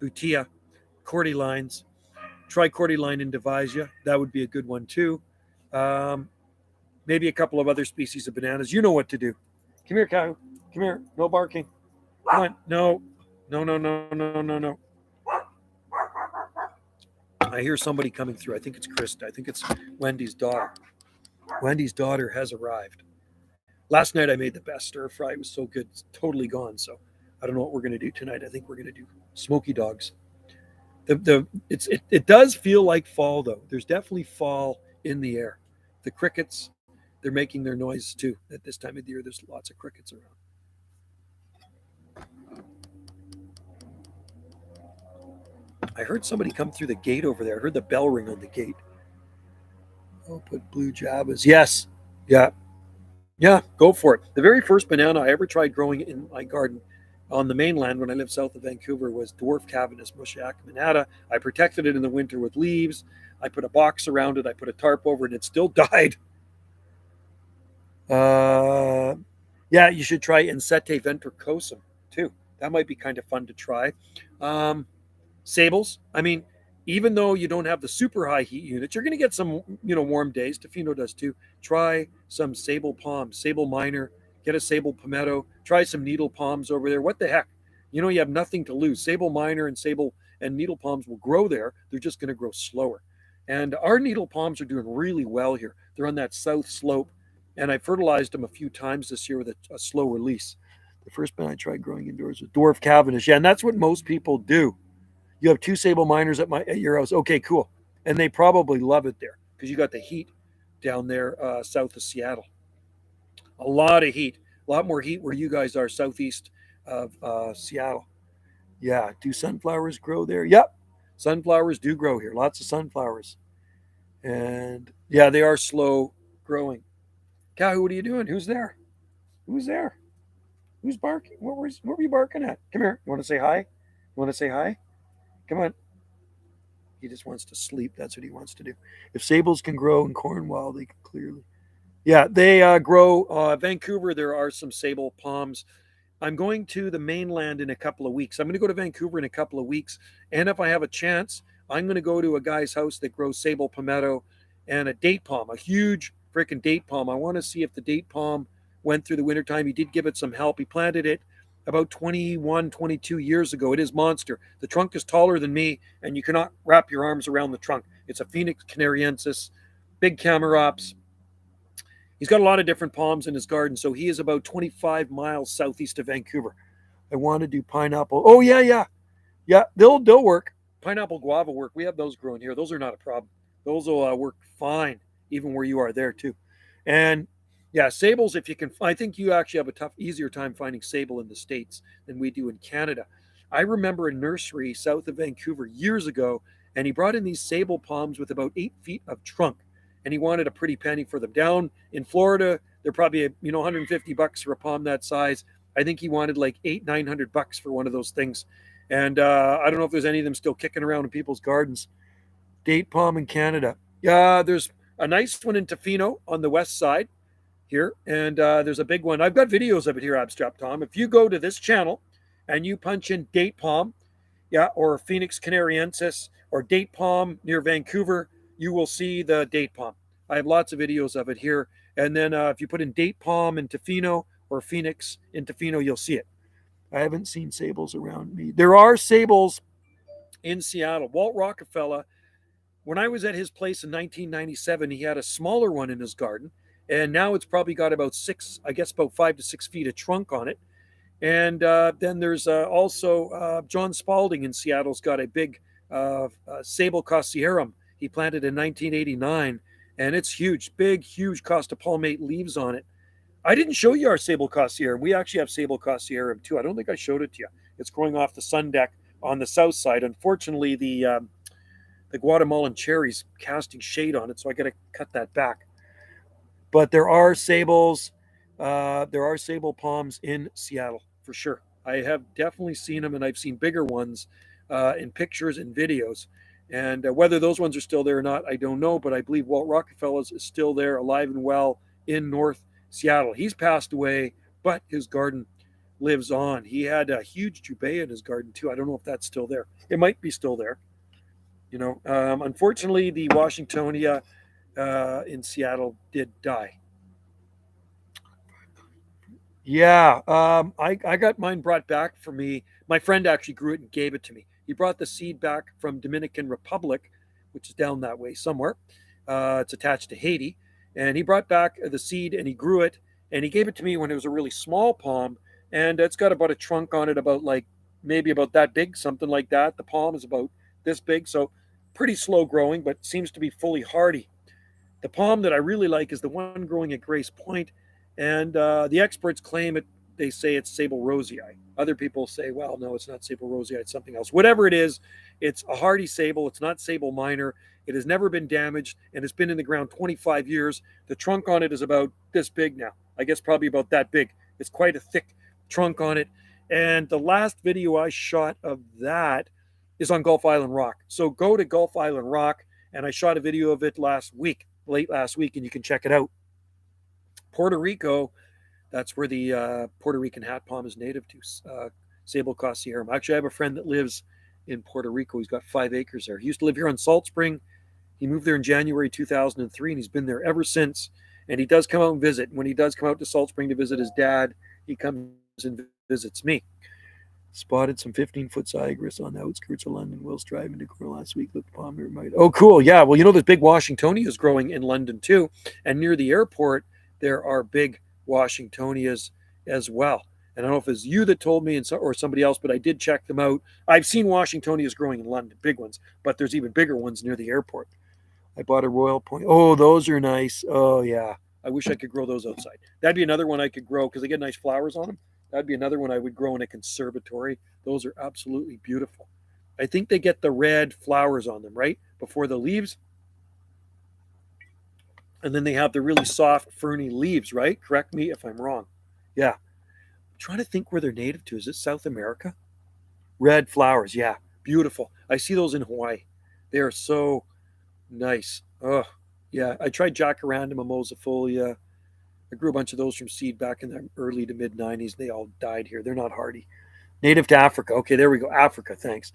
butea, cordylines, tricordyline indivisia. That would be a good one too. Maybe a couple of other species of bananas. You know what to do. Come here, cow. Come here. No barking. Come on. No. I hear somebody coming through. I think it's Krista. I think it's Wendy's daughter. Wendy's daughter has arrived. Last night I made the best stir fry. It was so good. It's totally gone. So I don't know what we're going to do tonight. I think we're going to do smoky dogs. It does feel like fall though. There's definitely fall in the air. The crickets, they're making their noise too. At this time of the year, there's lots of crickets around. I heard somebody come through the gate over there. I heard the bell ring on the gate. Oh, put blue jabas. Yes. Yeah, go for it. The very first banana I ever tried growing in my garden on the mainland when I lived south of Vancouver was dwarf Cavanus mushiaca manata. I protected it in the winter with leaves. I put a box around it. I put a tarp over it, and it still died. Yeah, you should try Insete ventricosum too. That might be kind of fun to try. Sables. I mean, even though you don't have the super high heat units, you're going to get some, warm days. Tofino does too. Try some sable palms, sable minor, get a sable palmetto, try some needle palms over there. What the heck? You have nothing to lose. Sable minor and sable and needle palms will grow there. They're just going to grow slower. And our needle palms are doing really well here. They're on that south slope. And I fertilized them a few times this year with a slow release. The first one I tried growing indoors was dwarf Cavendish. Yeah, and that's what most people do. You have 2 sable minors at your house. Okay, cool. And they probably love it there because you got the heat down there south of Seattle. A lot of heat. A lot more heat where you guys are southeast of Seattle. Yeah. Do sunflowers grow there? Yep. Sunflowers do grow here. Lots of sunflowers. And yeah, they are slow growing. Kahu, what are you doing? Who's there? Who's there? Who's barking? What were you barking at? Come here. You want to say hi? Come on. He just wants to sleep. That's what he wants to do. If sables can grow in Cornwall, they can clearly. Yeah, they grow. Vancouver, there are some sable palms. I'm going to the mainland in a couple of weeks. I'm going to go to Vancouver in a couple of weeks. And if I have a chance, I'm going to go to a guy's house that grows sable palmetto and a date palm, a huge freaking date palm. I want to see if the date palm went through the wintertime. He did give it some help. He planted it about 21, 22 years ago. It is monster. The trunk is taller than me, and you cannot wrap your arms around the trunk. It's a Phoenix canariensis, big Camarops. He's got a lot of different palms in his garden, so he is about 25 miles southeast of Vancouver. I want to do pineapple. Oh, yeah. They'll work. Pineapple guava work. We have those growing here. Those are not a problem. Those will work fine, even where you are there, too. And yeah, sables, if you can, I think you actually have easier time finding sable in the States than we do in Canada. I remember a nursery south of Vancouver years ago, and he brought in these sable palms with about 8 feet of trunk, and he wanted a pretty penny for them. Down in Florida, they're probably, $150 for a palm that size. I think he wanted like $800-900 for one of those things. And I don't know if there's any of them still kicking around in people's gardens. Date palm in Canada. Yeah, there's a nice one in Tofino on the west side here, and there's a big one. I've got videos of it here, Abstract Tom. If you go to this channel and you punch in date palm, or Phoenix canariensis, or date palm near Vancouver, you will see the date palm. I have lots of videos of it here. And then if you put in date palm in Tofino or Phoenix in Tofino, you'll see it. I haven't seen sables around me. There are sables in Seattle. Walt Rockefeller, when I was at his place in 1997, he had a smaller one in his garden. And now it's probably got about about 5 to 6 feet of trunk on it. And then there's also John Spalding in Seattle's got a big Sable Costiarum he planted in 1989. And it's huge, big, huge Costa palmate leaves on it. I didn't show you our Sable Costiarum. We actually have Sable Costiarum too. I don't think I showed it to you. It's growing off the sun deck on the south side. Unfortunately, the Guatemalan cherry's casting shade on it, so I got to cut that back. But there are sables, there are sable palms in Seattle for sure. I have definitely seen them, and I've seen bigger ones in pictures and videos. And whether those ones are still there or not, I don't know. But I believe Walt Rockefeller's is still there, alive and well in North Seattle. He's passed away, but his garden lives on. He had a huge jubea in his garden too. I don't know if that's still there. It might be still there. Unfortunately, the Washingtonia in Seattle did die. Yeah, I got mine brought back for me. My friend actually grew it and gave it to me. He brought the seed back from Dominican Republic, which is down that way somewhere. It's attached to Haiti. And he brought back the seed and he grew it. And he gave it to me when it was a really small palm. And it's got about a trunk on it about maybe about that big, something like that. The palm is about this big. So pretty slow growing, but seems to be fully hardy. The palm that I really like is the one growing at Grace Point. And the experts claim it. They say it's Sable rosei. Other people say, well, no, it's not Sable rosei. It's something else. Whatever it is, it's a hardy sable. It's not Sable minor. It has never been damaged, and it's been in the ground 25 years. The trunk on it is about this big now. I guess probably about that big. It's quite a thick trunk on it. And the last video I shot of that is on Gulf Island Rock. So go to Gulf Island Rock, and I shot a video of it late last week, and you can check it out. Puerto Rico, that's where the Puerto Rican hat palm is native to, Sable Costiarum. Actually, I have a friend that lives in Puerto Rico. He's got 5 acres there. He used to live here on Salt Spring. He moved there in January 2003, and he's been there ever since. And he does come out and visit. When he does come out to Salt Spring to visit his dad, he comes and visits me. Spotted some 15-foot Cygris on the outskirts of London. Will's driving to grow last week. Looked palm here. Oh, cool. Yeah. Well, there's big Washingtonias growing in London too. And near the airport, there are big Washingtonias as well. And I don't know if it's you that told me or somebody else, but I did check them out. I've seen Washingtonias growing in London, big ones, but there's even bigger ones near the airport. I bought a Royal Point. Oh, those are nice. Oh, yeah. I wish I could grow those outside. That'd be another one I could grow because they get nice flowers on them. That'd be another one I would grow in a conservatory. Those are absolutely beautiful. I think they get the red flowers on them, right? Before the leaves. And then they have the really soft, ferny leaves, right? Correct me if I'm wrong. Yeah. I'm trying to think where they're native to. Is it South America? Red flowers. Yeah. Beautiful. I see those in Hawaii. They are so nice. Oh, yeah. I tried Jacaranda mimosifolia. I grew a bunch of those from seed back in the early to mid 90s. They all died here. They're not hardy. Native to Africa. Okay, there we go. Africa. Thanks.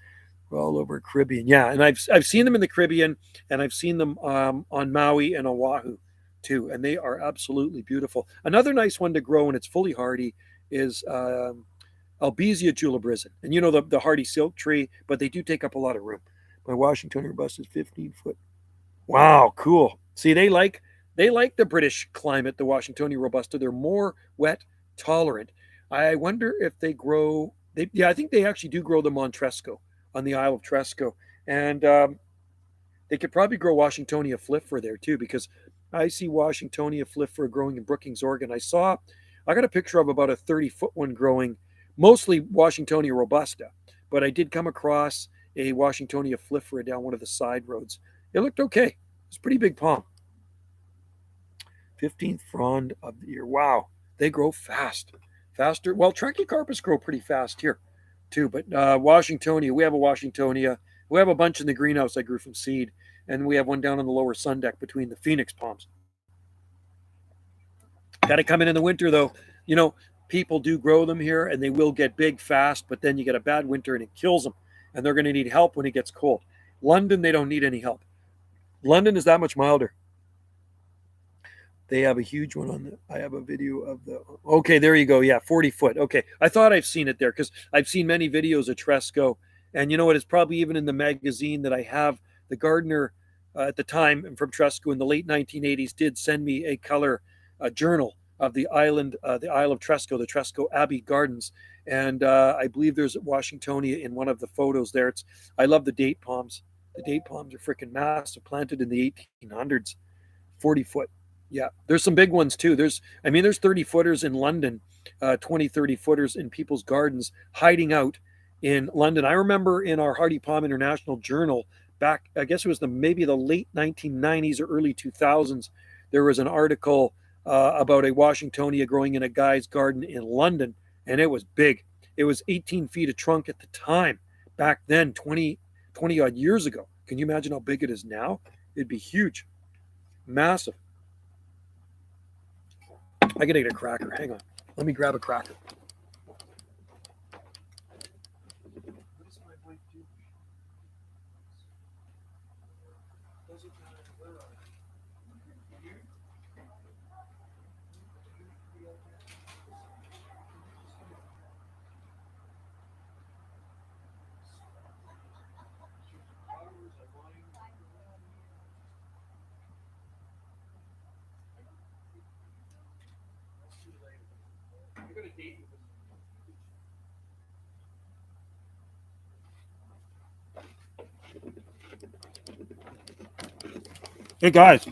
We're all over Caribbean. Yeah, and I've seen them in the Caribbean, and I've seen them on Maui and Oahu too, and they are absolutely beautiful. Another nice one to grow, and it's fully hardy, is Albizia julibrizin. And the hardy silk tree, but they do take up a lot of room. My Washington robust is 15 foot. Wow, cool. See, they like the British climate, the Washingtonia robusta. They're more wet tolerant. I wonder if they grow. I think they actually do grow them on Tresco, on the Isle of Tresco, and they could probably grow Washingtonia flifera there too, because I see Washingtonia flifera growing in Brookings, Oregon. I got a picture of about a 30-foot one growing, mostly Washingtonia robusta, but I did come across a Washingtonia flifera down one of the side roads. It looked okay. It's a pretty big palm. 15th frond of the year. Wow, they grow faster. Well, Trachycarpus grow pretty fast here too, but Washingtonia, we have a Washingtonia. We have a bunch in the greenhouse I grew from seed, and we have one down on the lower sun deck between the Phoenix palms. Got to come in the winter though. People do grow them here, and they will get big fast, but then you get a bad winter and it kills them, and they're going to need help when it gets cold. London, they don't need any help. London is that much milder. They have a huge one on the. I have a video of the. Okay, there you go. Yeah, 40 foot. Okay, I thought I've seen it there because I've seen many videos of Tresco, and you know what? It's probably even in the magazine that I have. The gardener at the time from Tresco in the late 1980s did send me a color journal of the island, the Isle of Tresco, the Tresco Abbey Gardens, and I believe there's Washingtonia in one of the photos there. It's. I love the date palms. The date palms are freaking massive, planted in the 1800s, 40 foot. Yeah, there's some big ones too. There's 30 footers in London, 20, 30 footers in people's gardens hiding out in London. I remember in our Hardy Palm International Journal back, I guess it was maybe the late 1990s or early 2000s, there was an article about a Washingtonia growing in a guy's garden in London, and it was big. It was 18 feet of trunk at the time, back then, 20 odd years ago. Can you imagine how big it is now? It'd be huge, massive. I gotta get a cracker. Hang on. Let me grab a cracker. Hey guys,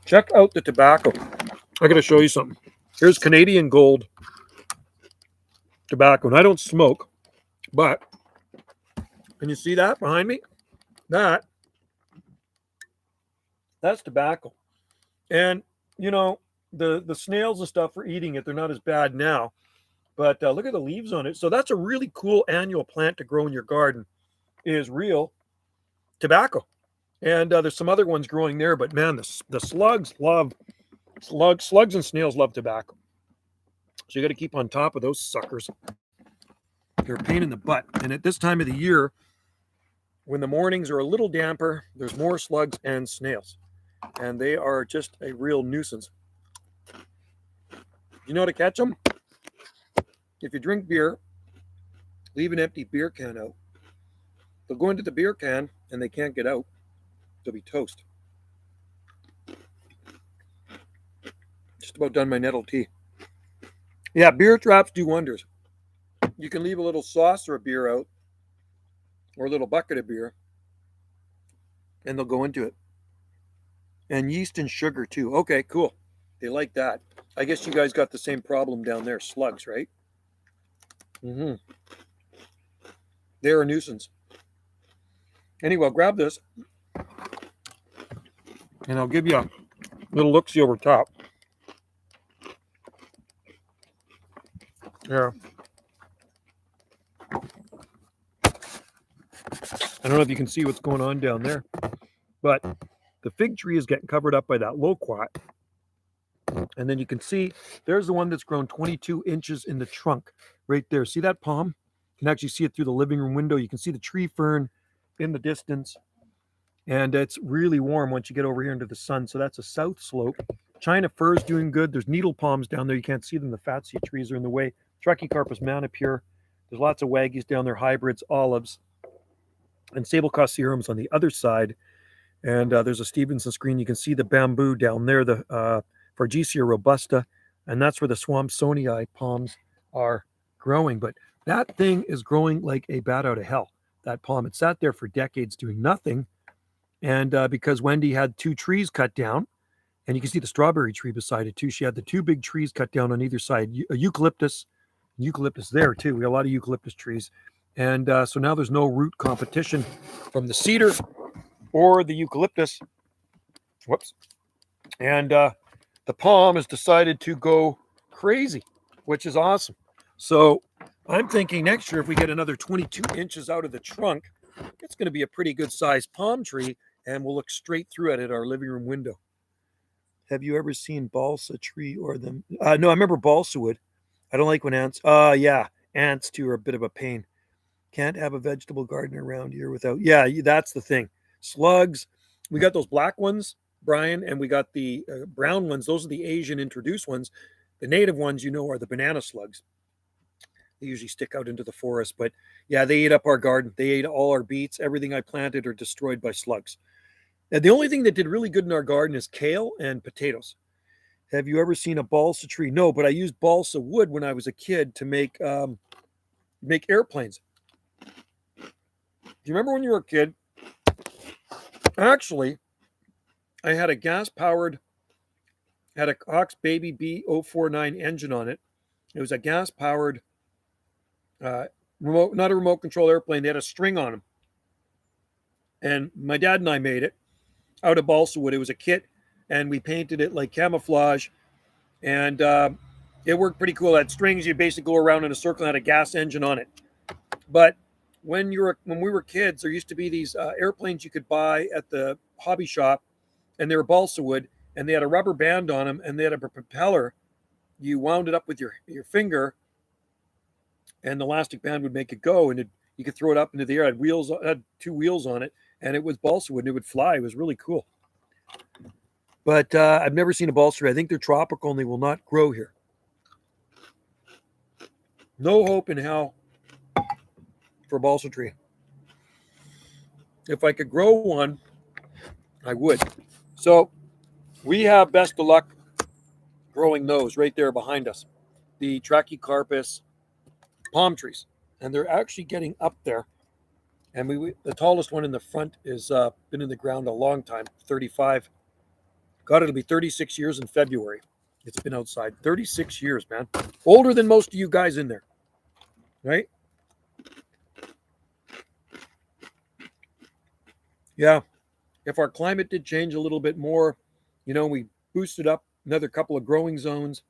check out the tobacco. I gotta show you something. Here's Canadian Gold tobacco, and I don't smoke, but can you see that behind me? That's tobacco. And you know, the snails and stuff for eating it, they're not as bad now. But look at the leaves on it. So that's a really cool annual plant to grow in your garden, is real tobacco. And there's some other ones growing there, but man, the slugs and snails love tobacco. So you got to keep on top of those suckers. They're a pain in the butt. And at this time of the year, when the mornings are a little damper, there's more slugs and snails. And they are just a real nuisance. You know how to catch them? If you drink beer, leave an empty beer can out. They'll go into the beer can and they can't get out. They'll be toast. Just about done my nettle tea. Yeah, beer traps do wonders. You can leave a little saucer of beer out or a little bucket of beer and they'll go into it. And yeast and sugar too. Okay, cool. They like that. I guess you guys got the same problem down there, slugs, right? Mm-hmm. They're a nuisance. Anyway, I'll grab this and I'll give you a little look-see over top. Yeah. I don't know if you can see what's going on down there, but the fig tree is getting covered up by that loquat. And then you can see there's the one that's grown 22 inches in the trunk right there. See that palm? You can actually see it through the living room window. You can see the tree fern in the distance. And it's really warm once you get over here into the sun. So that's a south slope. China fir is doing good. There's needle palms down there. You can't see them. The fatsia trees are in the way. Trachycarpus manipure. There's lots of waggies down there, hybrids, olives, and sablecosserums on the other side. And there's a Stevenson screen. You can see the bamboo down there, the Fargesia robusta, and that's where the Swampsonii palms are growing. But that thing is growing like a bat out of hell, that palm. It sat there for decades doing nothing. And because Wendy had 2 trees cut down, and you can see the strawberry tree beside it too. She had the 2 big trees cut down on either side, a eucalyptus there too. We got a lot of eucalyptus trees. And so now there's no root competition from the cedar or the eucalyptus. Whoops. And the palm has decided to go crazy, which is awesome. So I'm thinking next year, if we get another 22 inches out of the trunk, it's going to be a pretty good sized palm tree, and we'll look straight through it at our living room window. Have you ever seen balsa tree or them? No, I remember balsa wood. I don't like when ants. Yeah, ants too are a bit of a pain. Can't have a vegetable garden around here without. Yeah, that's the thing. Slugs We got those black ones, Brian, and we got the brown ones. Those are the Asian introduced ones. The native ones, are the banana slugs. They usually stick out into the forest. But yeah, they ate up our garden. They ate all our beets. Everything I planted are destroyed by slugs. And the only thing that did really good in our garden is kale and potatoes. Have you ever seen a balsa tree? No, but I used balsa wood when I was a kid to make airplanes. Do you remember when you were a kid? Actually, I had a had a Cox Baby B049 engine on it. It was a gas-powered, not a remote control airplane. They had a string on them. And my dad and I made it out of balsa wood. It was a kit, and we painted it like camouflage. And it worked pretty cool. It had strings. You basically go around in a circle and had a gas engine on it. But when we were kids, there used to be these airplanes you could buy at the hobby shop, and they were balsa wood, and they had a rubber band on them, and they had a propeller. You wound it up with your finger, and the elastic band would make it go, and you could throw it up into the air. It had two wheels on it, and it was balsa wood, and it would fly. It was really cool. But I've never seen a balsa tree. I think they're tropical, and they will not grow here. No hope in hell for a balsa tree. If I could grow one, I would. So we have best of luck growing those right there behind us, the Trachycarpus palm trees, and they're actually getting up there. And the tallest one in the front is been in the ground a long time, 35. God, it'll be 36 years in February. It's been outside 36 years, man. Older than most of you guys in there, right? Yeah. If our climate did change a little bit more, we boosted up another couple of growing zones,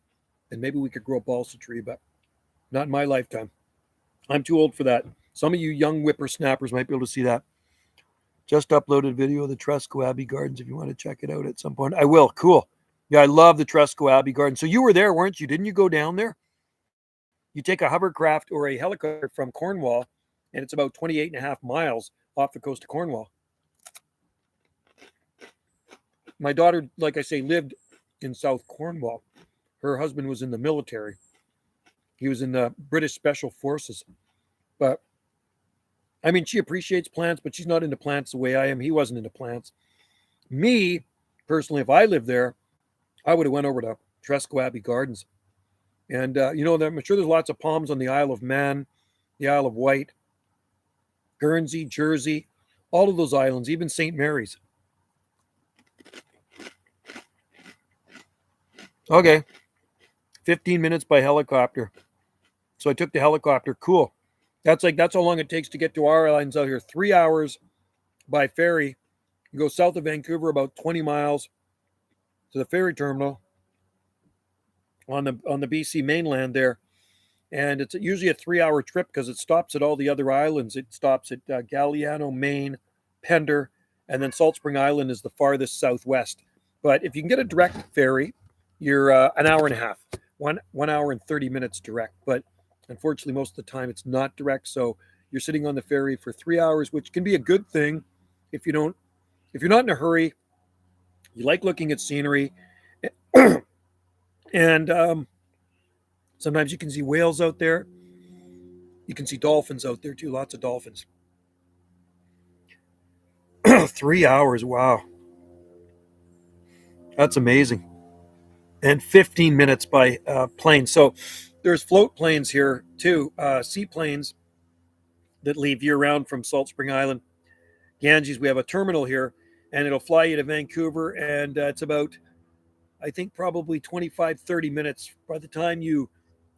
and maybe we could grow a balsa tree, but not in my lifetime. I'm too old for that. Some of you young whippersnappers might be able to see that. Just uploaded a video of the Tresco Abbey Gardens if you want to check it out at some point. I will. Cool. Yeah, I love the Tresco Abbey Garden. So you were there, weren't you? Didn't you go down there? You take a hovercraft or a helicopter from Cornwall, and it's about 28 and a half miles off the coast of Cornwall. My daughter, like I say, lived in South Cornwall. Her husband was in the military. He was in the British Special Forces. But, I mean, she appreciates plants, but she's not into plants the way I am. He wasn't into plants. Me, personally, if I lived there, I would have went over to Tresco Abbey Gardens. And, I'm sure there's lots of palms on the Isle of Man, the Isle of Wight, Guernsey, Jersey, all of those islands, even St. Mary's. Okay, 15 minutes by helicopter. So I took the helicopter. Cool. That's how long it takes to get to our islands out here. 3 hours by ferry. You go south of Vancouver about 20 miles to the ferry terminal on the BC mainland there. And it's usually a 3-hour trip because it stops at all the other islands. It stops at Galliano, Maine, Pender, and then Salt Spring Island is the farthest southwest. But if you can get a direct ferry, you're an hour and a half, 1 hour and 30 minutes direct. But unfortunately, most of the time it's not direct. So you're sitting on the ferry for 3 hours, which can be a good thing if you're not in a hurry, you like looking at scenery, and sometimes you can see whales out there. You can see dolphins out there too, lots of dolphins. 3 hours, wow. That's amazing. And 15 minutes by plane. So there's float planes here too, seaplanes that leave year-round from Salt Spring Island. Ganges, we have a terminal here, and it'll fly you to Vancouver, and it's about, I think, probably 25, 30 minutes. By the time you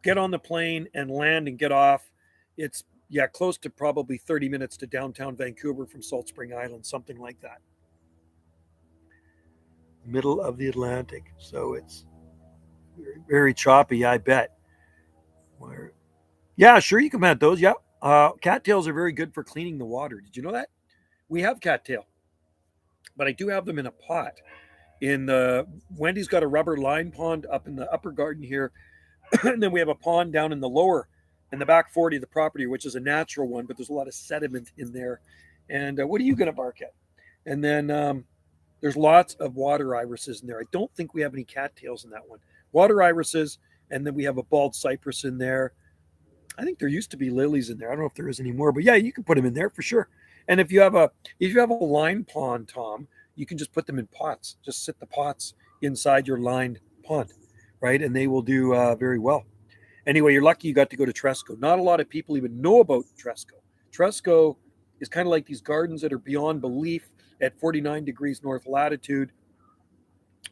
get on the plane and land and get off, it's, close to probably 30 minutes to downtown Vancouver from Salt Spring Island, something like that. Middle of the Atlantic, so it's very, very choppy, I bet. Yeah, sure, you can plant those, yeah. Cattails are very good for cleaning the water. Did you know that? We have cattail, but I do have them in a pot. Wendy's got a rubber line pond up in the upper garden here, and then we have a pond down in the back 40 of the property, which is a natural one, but there's a lot of sediment in there. And what are you going to bark at? And then There's lots of water irises in there. I don't think we have any cattails in that one. Water irises, and then we have a bald cypress in there. I think there used to be lilies in there. I don't know if there is anymore, but yeah, you can put them in there for sure. And if you have a line pond, Tom, you can just put them in pots. Just sit the pots inside your lined pond, right? And they will do very well. Anyway, you're lucky you got to go to Tresco. Not a lot of people even know about Tresco. Tresco is kind of like these gardens that are beyond belief at 49 degrees north latitude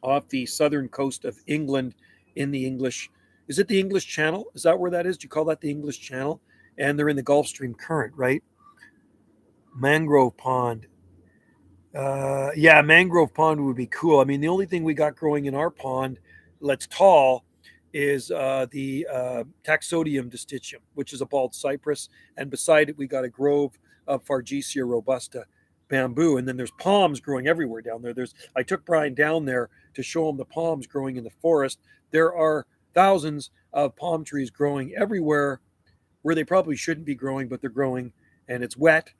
off the southern coast of England in the English. Is it the English Channel? Is that where that is? Do you call that the English Channel? And they're in the Gulf Stream current, right? Mangrove Pond. Yeah, mangrove pond would be cool. I mean, the only thing we got growing in our pond that's tall is the Taxodium distichum, which is a bald cypress. And beside it, we got a grove of Fargesia robusta bamboo. And then there's palms growing everywhere down there. I took Brian down there to show him the palms growing in the forest. There are thousands of palm trees growing everywhere where they probably shouldn't be growing, but they're growing, and it's wet.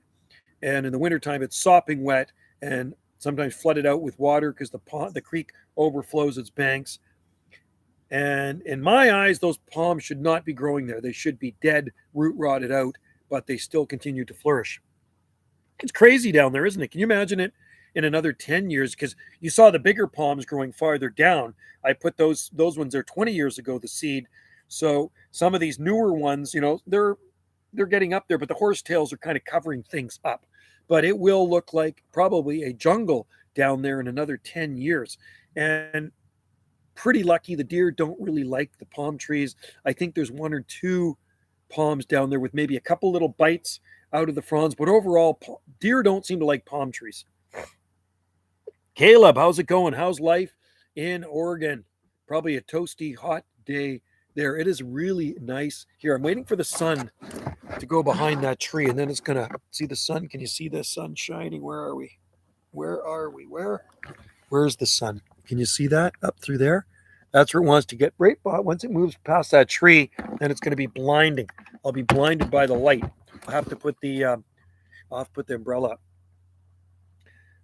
And in the wintertime, it's sopping wet and sometimes flooded out with water because the creek overflows its banks. And in my eyes, those palms should not be growing there. They should be dead, root rotted out, but they still continue to flourish. It's crazy down there, isn't it? Can you imagine it in another 10 years? Because you saw the bigger palms growing farther down. I put those ones there 20 years ago, the seed. So some of these newer ones, they're getting up there, but the horsetails are kind of covering things up. But it will look like probably a jungle down there in another 10 years. And pretty lucky the deer don't really like the palm trees. I think there's one or two palms down there with maybe a couple little bites out of the fronds. But overall, deer don't seem to like palm trees. Caleb, how's it going? How's life in Oregon? Probably a toasty, hot day there. It is really nice here. I'm waiting for the sun to go behind that tree, and then it's gonna see the sun. Can you see the sun shining? Where are we? Where's the sun? Can you see that up through there? That's where it wants to get right. But once it moves past that tree, then it's going to be blinding. I'll be blinded by the light. I'll have to put the umbrella up.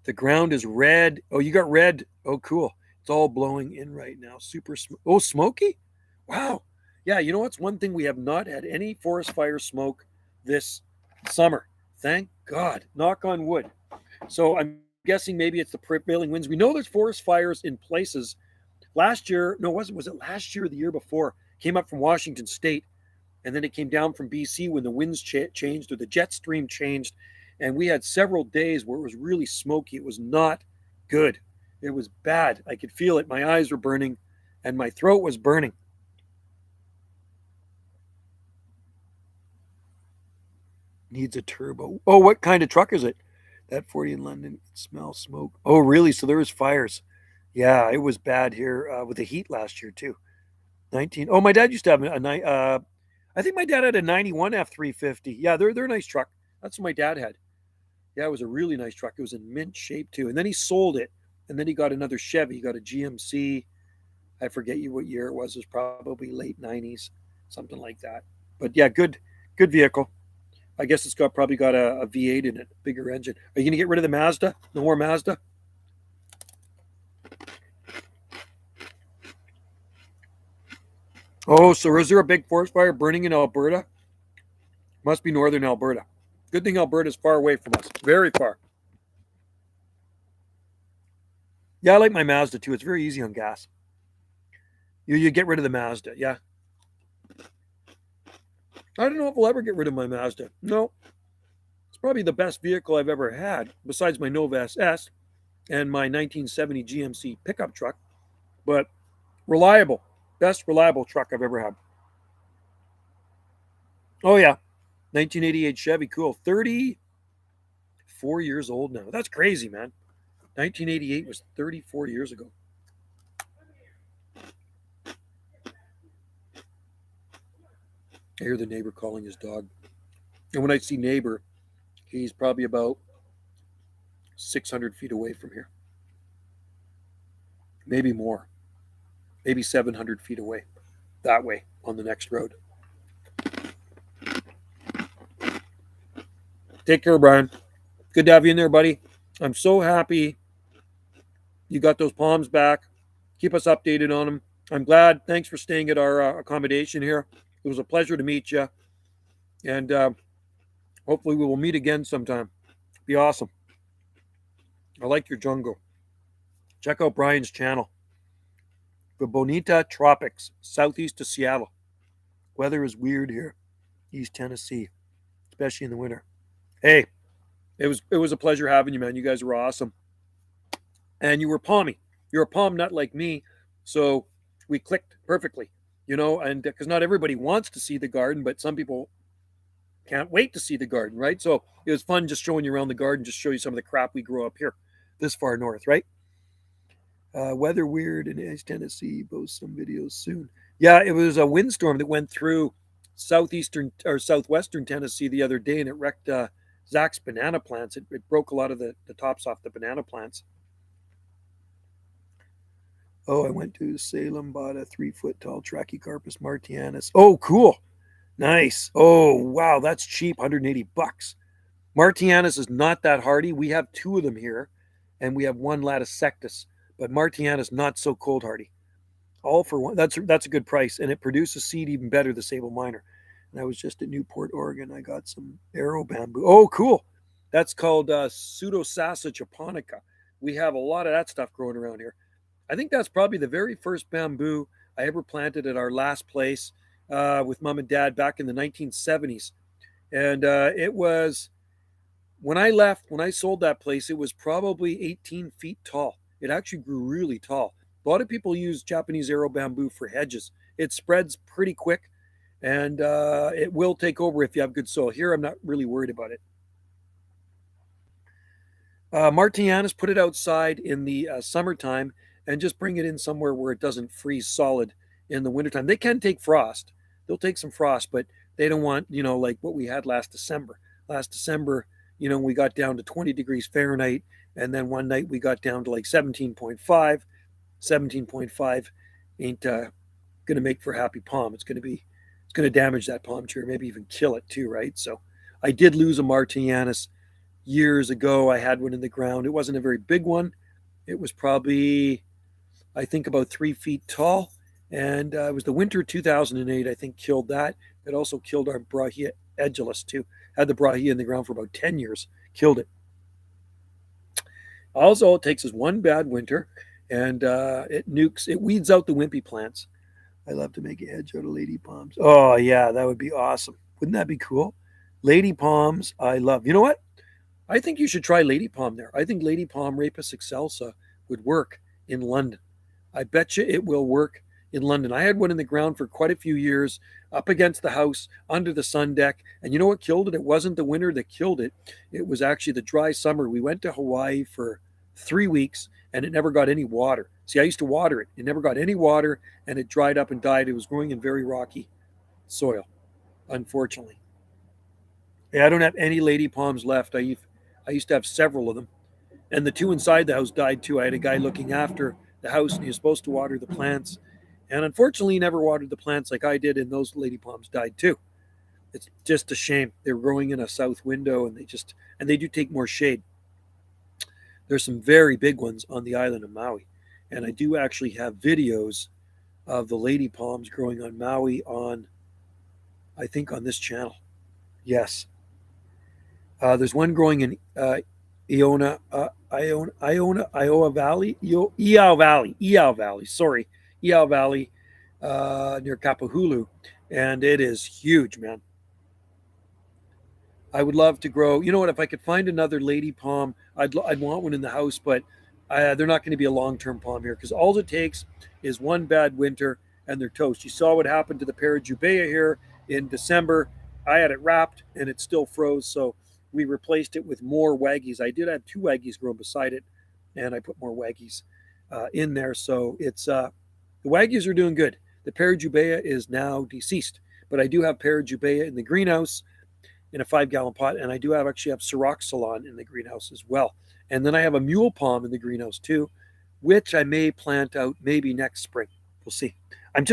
The ground is red. Oh, you got red. Oh, cool. It's all blowing in right now. Super smoky? Wow. Yeah, you know what's one thing we have not had any forest fire smoke this summer. Thank God. Knock on wood. So I'm guessing maybe it's the prevailing winds. We know there's forest fires in places. Last year, no, was it last year or the year before? Came up from Washington State, and then it came down from BC when the winds changed or the jet stream changed. And we had several days where it was really smoky. It was not good. It was bad. I could feel it. My eyes were burning and my throat was burning. Needs a turbo. Oh, what kind of truck is it? That 40 in London, smells smoke. Oh, really? So there was fires. Yeah, it was bad here with the heat last year too. 19. Oh, my dad used to have I think my dad had a 91 F350. Yeah, they're a nice truck. That's what my dad had. Yeah, it was a really nice truck. It was in mint shape too. And then he sold it. And then he got another Chevy. He got a GMC. I forget what year it was. It was probably late 90s, something like that. But yeah, good vehicle. I guess it's probably got a V8 in it, bigger engine. Are you going to get rid of the Mazda? No more Mazda? Oh, so is there a big forest fire burning in Alberta? Must be northern Alberta. Good thing Alberta's far away from us. Very far. Yeah, I like my Mazda too. It's very easy on gas. You get rid of the Mazda, yeah. I don't know if I'll ever get rid of my Mazda. No. It's probably the best vehicle I've ever had, besides my Nova SS and my 1970 GMC pickup truck. But reliable. Best reliable truck I've ever had. Oh, yeah. 1988 Chevy. Cool. 34 years old now. That's crazy, man. 1988 was 34 years ago. I hear the neighbor calling his dog. And when I see neighbor, he's probably about 600 feet away from here. Maybe more. Maybe 700 feet away. That way, on the next road. Take care, Brian. Good to have you in there, buddy. I'm so happy you got those palms back. Keep us updated on them. I'm glad. Thanks for staying at our accommodation here. It was a pleasure to meet you. And hopefully we will meet again sometime. Be awesome. I like your jungle. Check out Brian's channel. The Bonita Tropics, southeast of Seattle. Weather is weird here, East Tennessee, especially in the winter. Hey, it was a pleasure having you, man. You guys were awesome. And you were palmy. You're a palm nut like me, so we clicked perfectly, and because not everybody wants to see the garden, but some people can't wait to see the garden, right? So it was fun just showing you around the garden, just show you some of the crap we grow up here, this far north, right? Weather weird in East Tennessee. Post some videos soon. Yeah, it was a windstorm that went through southeastern or southwestern Tennessee the other day, and it wrecked Zach's banana plants. It broke a lot of the tops off the banana plants. Oh, I went to Salem, bought a 3-foot tall Trachycarpus martianus. Oh, cool. Nice. Oh, wow, that's cheap, $180. Martianus is not that hardy. We have 2 of them here, and we have 1 latisectus. But Martianus not so cold hardy. All for one. That's a good price, and it produces seed even better, the Sable Minor. And I was just at Newport, Oregon. I got some arrow bamboo. Oh, cool. That's called Pseudosassa japonica. We have a lot of that stuff growing around here. I think that's probably the very first bamboo I ever planted at our last place with Mom and Dad back in the 1970s. And it was, when I sold that place, it was probably 18 feet tall. It actually grew really tall. A lot of people use Japanese arrow bamboo for hedges. It spreads pretty quick, and it will take over if you have good soil. Here, I'm not really worried about it. Martianus, put it outside in the summertime and just bring it in somewhere where it doesn't freeze solid in the wintertime. They can take frost. They'll take some frost, but they don't want, like what we had last December. Last December, we got down to 20 degrees Fahrenheit. And then one night we got down to like 17.5. 17.5 ain't going to make for a happy palm. It's going to damage that palm tree, or maybe even kill it too, right? So I did lose a Martianus years ago. I had one in the ground. It wasn't a very big one. It was probably, I think, about 3 feet tall. And it was the winter of 2008, I think, killed that. It also killed our Brahia edulis too. Had the Brahia in the ground for about 10 years. Killed it. All it takes is one bad winter, and it weeds out the wimpy plants. I love to make a hedge out of lady palms. Oh, yeah, that would be awesome. Wouldn't that be cool? Lady palms, I love. You know what? I think you should try lady palm there. I think lady palm, Rapis excelsa, would work in London. I bet you it will work in London. I had one in the ground for quite a few years, up against the house, under the sun deck. And you know what killed it? It wasn't the winter that killed it. It was actually the dry summer. We went to Hawaii for 3 weeks, and it never got any water. See, I used to water it. It never got any water, and it dried up and died. It was growing in very rocky soil, unfortunately. Yeah, I don't have any lady palms left. I used to have several of them. And the 2 inside the house died too. I had a guy looking after the house, and he was supposed to water the plants. And unfortunately, he never watered the plants like I did, and those lady palms died too. It's just a shame. They're growing in a south window, and they do take more shade. There's some very big ones on the island of Maui. And I do actually have videos of the lady palms growing on Maui I think on this channel. Yes. There's one growing in Iowa Valley, Iao Valley, near Kapahulu. And it is huge, man. I would love to grow. You know what? If I could find another lady palm, I'd want one in the house, but they're not going to be a long-term palm here because all it takes is one bad winter and they're toast. You saw what happened to the Parajubea here in December. I had it wrapped and it still froze, so we replaced it with more waggies. I did have 2 waggies grown beside it, and I put more waggies in there. So it's the waggies are doing good. The Parajubea is now deceased, but I do have Parajubea in the greenhouse in a 5-gallon pot, and I do actually have Syroxylon in the greenhouse as well. And then I have a mule palm in the greenhouse too, which I may plant out maybe next spring. We'll see. I'm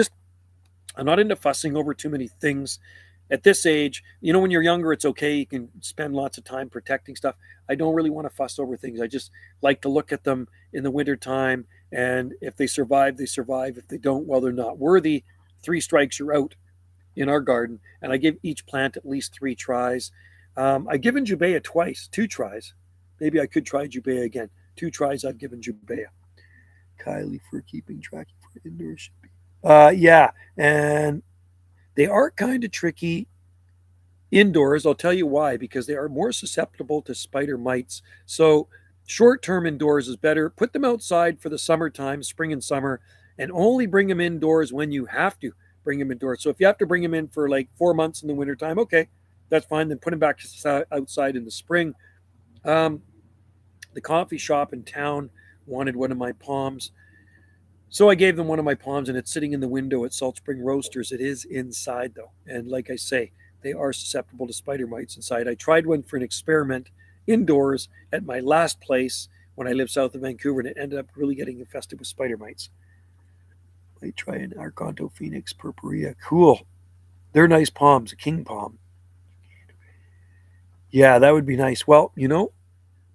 not into fussing over too many things. at this age, you know, when you're younger, it's okay. You can spend lots of time protecting stuff. I don't really want to fuss over things. I just like to look at them in the wintertime. And if they survive, they survive. If they don't, well, they're not worthy. 3 strikes, you're out in our garden. And I give each plant at least 3 tries. I've given Jubea twice, 2 tries. Maybe I could try Jubea again. 2 tries I've given Jubea. Kylie for keeping tracking for indoor shipping. Yeah, and they are kind of tricky indoors. I'll tell you why, because they are more susceptible to spider mites. So short-term indoors is better. Put them outside for the summertime, spring and summer, and only bring them indoors when you have to bring them indoors. So if you have to bring them in for like 4 months in the wintertime, okay, that's fine. Then put them back outside in the spring. The coffee shop in town wanted one of my palms. So I gave them one of my palms, and it's sitting in the window at Salt Spring Roasters. It is inside, though. And like I say, they are susceptible to spider mites inside. I tried one for an experiment indoors at my last place when I lived south of Vancouver, and it ended up really getting infested with spider mites. I try an Arcanto Phoenix Purpurea. Cool. They're nice palms, a king palm. Yeah, that would be nice. Well, you know,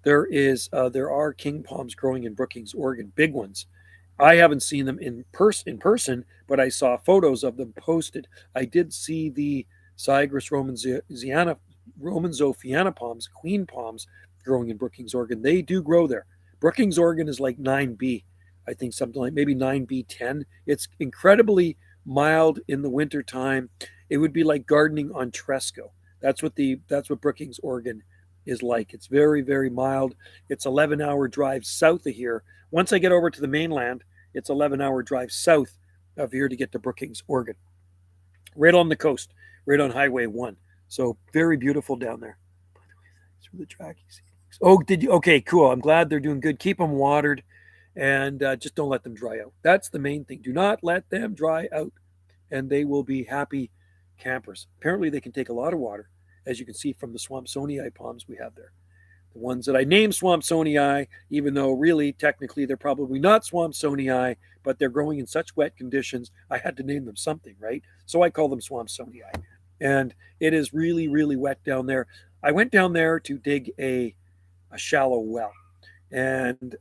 there are king palms growing in Brookings, Oregon, big ones. I haven't seen them in person, but I saw photos of them posted. I did see the Cygris Romans-Ophiana palms, queen palms, growing in Brookings, Oregon. They do grow there. Brookings, Oregon is like 9B, I think something like maybe 9B10. It's incredibly mild in the wintertime. It would be like gardening on Tresco. That's what Brookings, Oregon is like. It's very, very mild. It's 11-hour drive south of here. Once I get over to the mainland, it's 11-hour drive south of here to get to Brookings, Oregon. Right on the coast, right on Highway 1. So very beautiful down there. Thanks for the tracking seedlings. Oh, did you? Okay, cool. I'm glad they're doing good. Keep them watered and just don't let them dry out. That's the main thing. Do not let them dry out, and they will be happy campers. Apparently, they can take a lot of water, as you can see from the Swampsonii palms we have there. The ones that I named Swampsonii, even though really, technically, they're probably not Swampsonii, but they're growing in such wet conditions, I had to name them something, right? So I call them Swampsonii. And it is really, really wet down there. I went down there to dig a shallow well, and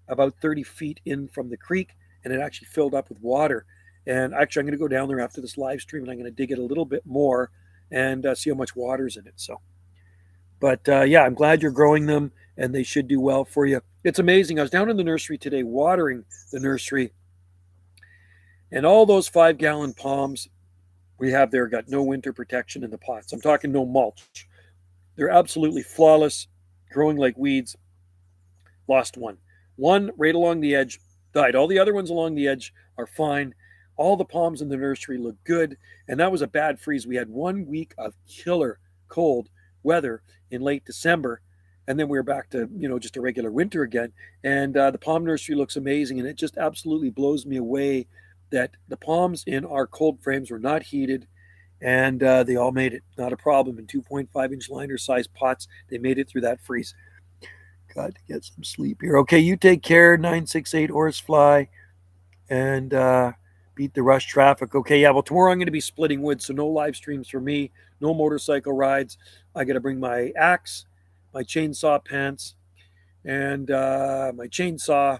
about 30 feet in from the creek, and it actually filled up with water. And actually, I'm going to go down there after this live stream, and I'm going to dig it a little bit more and see how much water's in it. So, but yeah, I'm glad you're growing them, and they should do well for you. It's amazing. I was down in the nursery today watering the nursery, and all those 5-gallon palms we have there got no winter protection in the pots. I'm talking no mulch. They're absolutely flawless, growing like weeds. Lost one. One right along the edge died. All the other ones along the edge are fine. All the palms in the nursery look good, and that was a bad freeze. We had 1 week of killer cold weather in late December, and then we were back to, just a regular winter again. And the palm nursery looks amazing, and it just absolutely blows me away that the palms in our cold frames were not heated, and they all made it. Not a problem. In 2.5-inch liner size pots, they made it through that freeze. Got to get some sleep here. Okay, you take care, 968 Horsefly, and beat the rush traffic. Okay, yeah, well, tomorrow I'm going to be splitting wood, so no live streams for me, no motorcycle rides. I got to bring my axe, my chainsaw pants, and my chainsaw,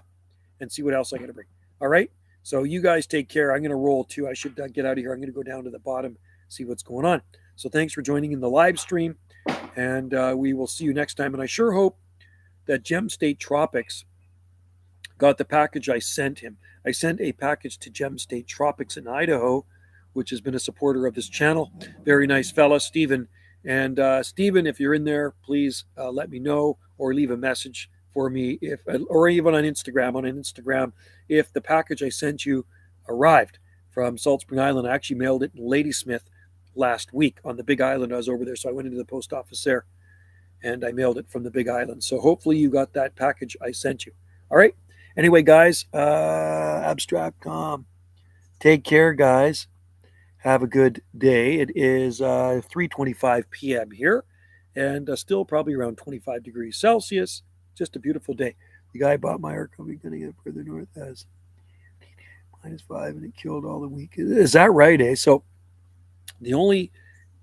and see what else I got to bring. All right? So you guys take care. I'm going to roll too. I should get out of here. I'm going to go down to the bottom, see what's going on. So thanks for joining in the live stream, and we will see you next time. And I sure hope that Gem State Tropics got the package I sent him. I sent a package to Gem State Tropics in Idaho, which has been a supporter of this channel. Very nice fella, Stephen. And Stephen, if you're in there, please let me know or leave a message for me, or even on Instagram. If the package I sent you arrived from Salt Spring Island. I actually mailed it in Ladysmith last week on the Big Island. I was over there, so I went into the post office there, and I mailed it from the Big Island. So hopefully you got that package I sent you. All right. Anyway, guys, Abstract.com. Take care, guys. Have a good day. It is 3:25 p.m. here, and still probably around 25 degrees Celsius. Just a beautiful day. The guy bought my arc. I'll be going to get further north as -5, and it killed all the week. Is that right, eh? So the only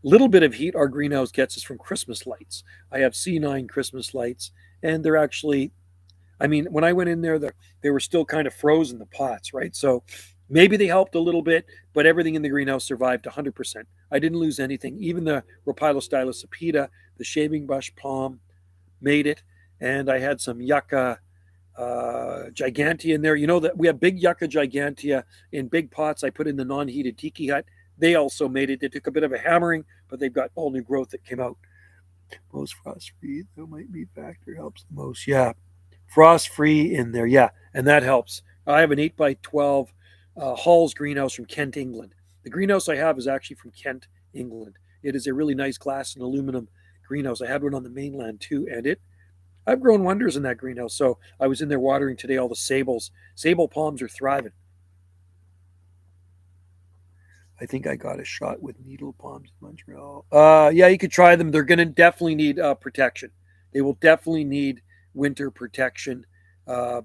Little bit of heat our greenhouse gets is from Christmas lights. I have C9 Christmas lights, and they're actually, I mean, when I went in there, they were still kind of frozen, the pots, right? So maybe they helped a little bit, but everything in the greenhouse survived 100%. I didn't lose anything. Even the Rhopilostylus apida, the shaving bush palm, made it. And I had some Yucca gigantea in there. You know that we have big Yucca gigantea in big pots I put in the non-heated tiki hut. They also made it. They took a bit of a hammering, but they've got all new growth that came out. Most frost-free, though might be factor helps the most. Yeah, frost-free in there. Yeah, and that helps. I have an 8x12 Hall's greenhouse from Kent, England. The greenhouse I have is actually from Kent, England. It is a really nice glass and aluminum greenhouse. I had one on the mainland too, and I've grown wonders in that greenhouse. So I was in there watering today all the sables. Sable palms are thriving. I think I got a shot with needle palms in Montreal. Yeah, you could try them. They're going to definitely need protection. They will definitely need winter protection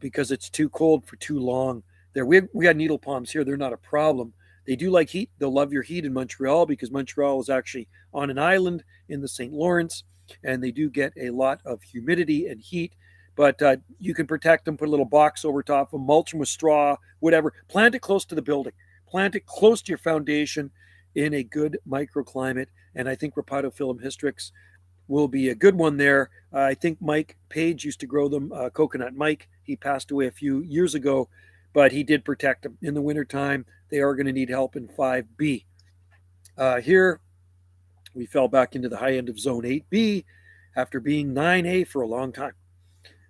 because it's too cold for too long. We got needle palms here. They're not a problem. They do like heat. They'll love your heat in Montreal because Montreal is actually on an island in the St. Lawrence, and they do get a lot of humidity and heat. But you can protect them, put a little box over top of them, mulch them with straw, whatever. Plant it close to the building. Plant it close to your foundation in a good microclimate. And I think Rhopidophyllum hystrix will be a good one there. I think Mike Page used to grow them, Coconut Mike. He passed away a few years ago, but he did protect them. In the wintertime, they are going to need help in 5B. Here, we fell back into the high end of zone 8B after being 9A for a long time,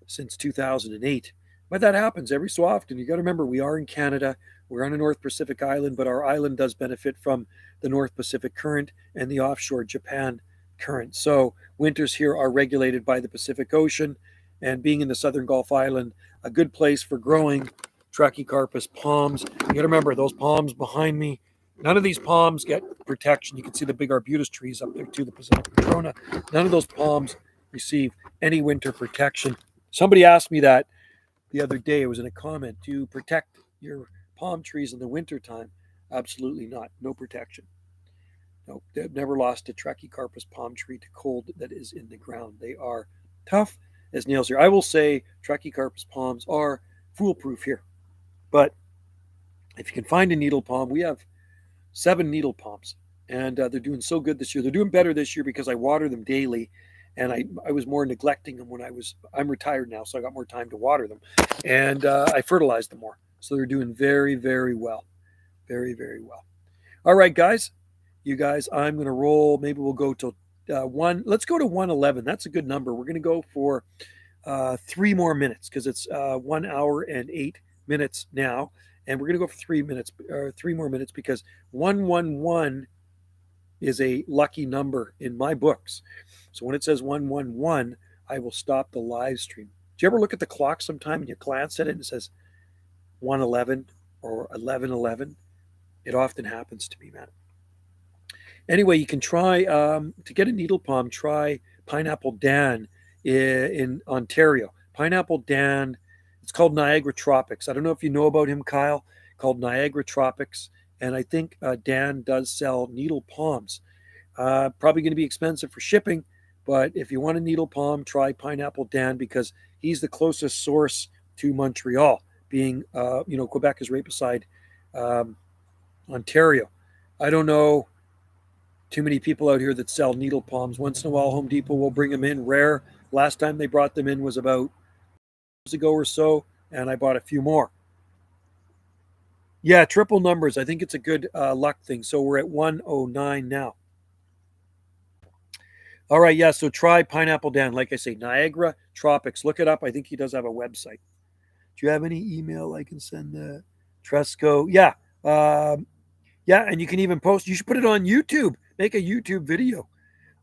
since 2008. But that happens every so often. You got to remember, we are in Canada. We're on a North Pacific island, but our island does benefit from the North Pacific current and the offshore Japan current. So winters here are regulated by the Pacific Ocean, and being in the Southern Gulf Island, a good place for growing Trachycarpus palms. You got to remember, those palms behind me, none of these palms get protection. You can see the big arbutus trees up there too, the Pacific Corona. None of those palms receive any winter protection. Somebody asked me that the other day. It was in a comment. Do you protect your palm trees in the wintertime? Absolutely not. No protection. No, they've never lost a Trachycarpus palm tree to cold that is in the ground. They are tough as nails here. I will say Trachycarpus palms are foolproof here. But if you can find a needle palm, we have 7 needle palms, and they're doing so good this year. They're doing better this year because I water them daily, and I was more neglecting them when I'm retired now, so I got more time to water them, and I fertilized them more. So they're doing very, very well. Very, very well. All right, guys. You guys, I'm going to roll. Maybe we'll go till 1. Let's go to 1:11. That's a good number. We're going to go for 3 more minutes because it's 1 hour and 8 minutes now. And we're going to go for 3 minutes, or 3 more minutes, because 111 is a lucky number in my books. So when it says 111, I will stop the live stream. Do you ever look at the clock sometime and you glance at it and it says 111 or 11:11? It often happens to me, man. Anyway, you can try, to get a needle palm, try Pineapple Dan in Ontario. Pineapple Dan, it's called Niagara Tropics. I don't know if you know about him, Kyle, called Niagara Tropics. And I think Dan does sell needle palms. Probably going to be expensive for shipping, but if you want a needle palm, try Pineapple Dan because he's the closest source to Montreal, being, Quebec is right beside Ontario. I don't know too many people out here that sell needle palms. Once in a while, Home Depot will bring them in rare. Last time they brought them in was about years ago or so, and I bought a few more. Yeah, triple numbers. I think it's a good luck thing. So we're at 109 now. All right, yeah, so try Pineapple Dan. Like I say, Niagara Tropics. Look it up. I think he does have a website. Do you have any email I can send the Tresco? Yeah. Yeah, and you can even post. You should put it on YouTube. Make a YouTube video.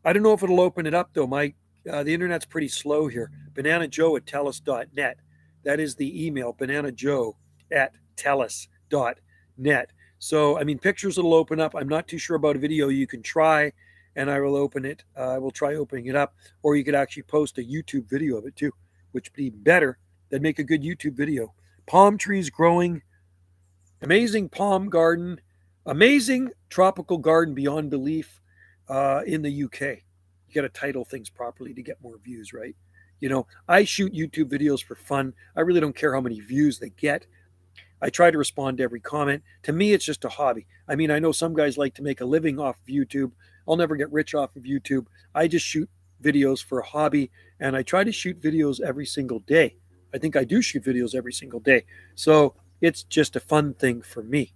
I don't know if it'll open it up, though. The internet's pretty slow here. BananaJoe@telus.net. That is the email, BananaJoe@telus.net. So, I mean, pictures will open up. I'm not too sure about a video. You can try, and I will open it. I will try opening it up. Or you could actually post a YouTube video of it, too, which would be better than make a good YouTube video. Palm trees growing. Amazing palm garden. Amazing tropical garden beyond belief. in the UK. You got to title things properly to get more views, right? You know, I shoot YouTube videos for fun. I really don't care how many views they get. I try to respond to every comment. To me, it's just a hobby. I mean, I know some guys like to make a living off of YouTube. I'll never get rich off of YouTube. I just shoot videos for a hobby, and I try to shoot videos every single day. I think I do shoot videos every single day. So it's just a fun thing for me.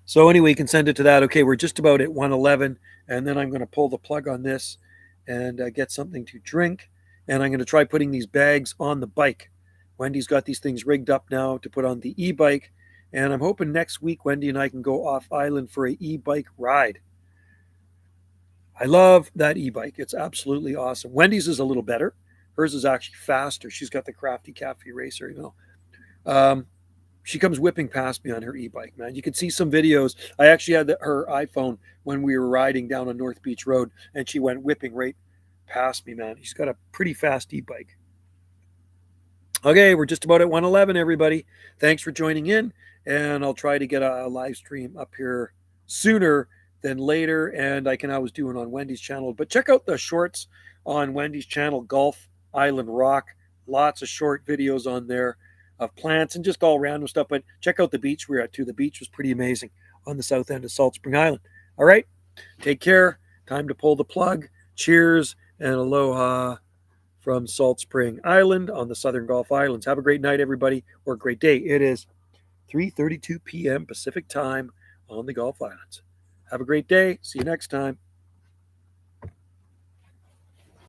So anyway, you can send it to that. Okay, we're just about at 111, and then I'm going to pull the plug on this and get something to drink. And I'm going to try putting these bags on the bike. Wendy's got these things rigged up now to put on the e-bike, and I'm hoping next week Wendy and I can go off island for a e-bike ride. I love that e-bike. It's absolutely awesome. Wendy's is a little better. Hers is actually faster. She's got the Crafty Cafe Racer, you know. She comes whipping past me on her e-bike, man. You can see some videos. I actually had her iPhone when we were riding down on North Beach Road, and she went whipping right past me, man. She's got a pretty fast e-bike. Okay, we're just about at 111, everybody. Thanks for joining in, and I'll try to get a live stream up here sooner than later, and I can always do it on Wendy's channel. But check out the shorts on Wendy's channel, Golf Island Rock. Lots of short videos on there of plants and just all random stuff. But check out the beach we were at, too. The beach was pretty amazing on the south end of Salt Spring Island. All right, take care. Time to pull the plug. Cheers and aloha from Salt Spring Island on the Southern Gulf Islands. Have a great night, everybody, or a great day. It is 3:32 p.m. Pacific time on the Gulf Islands. Have a great day. See you next time.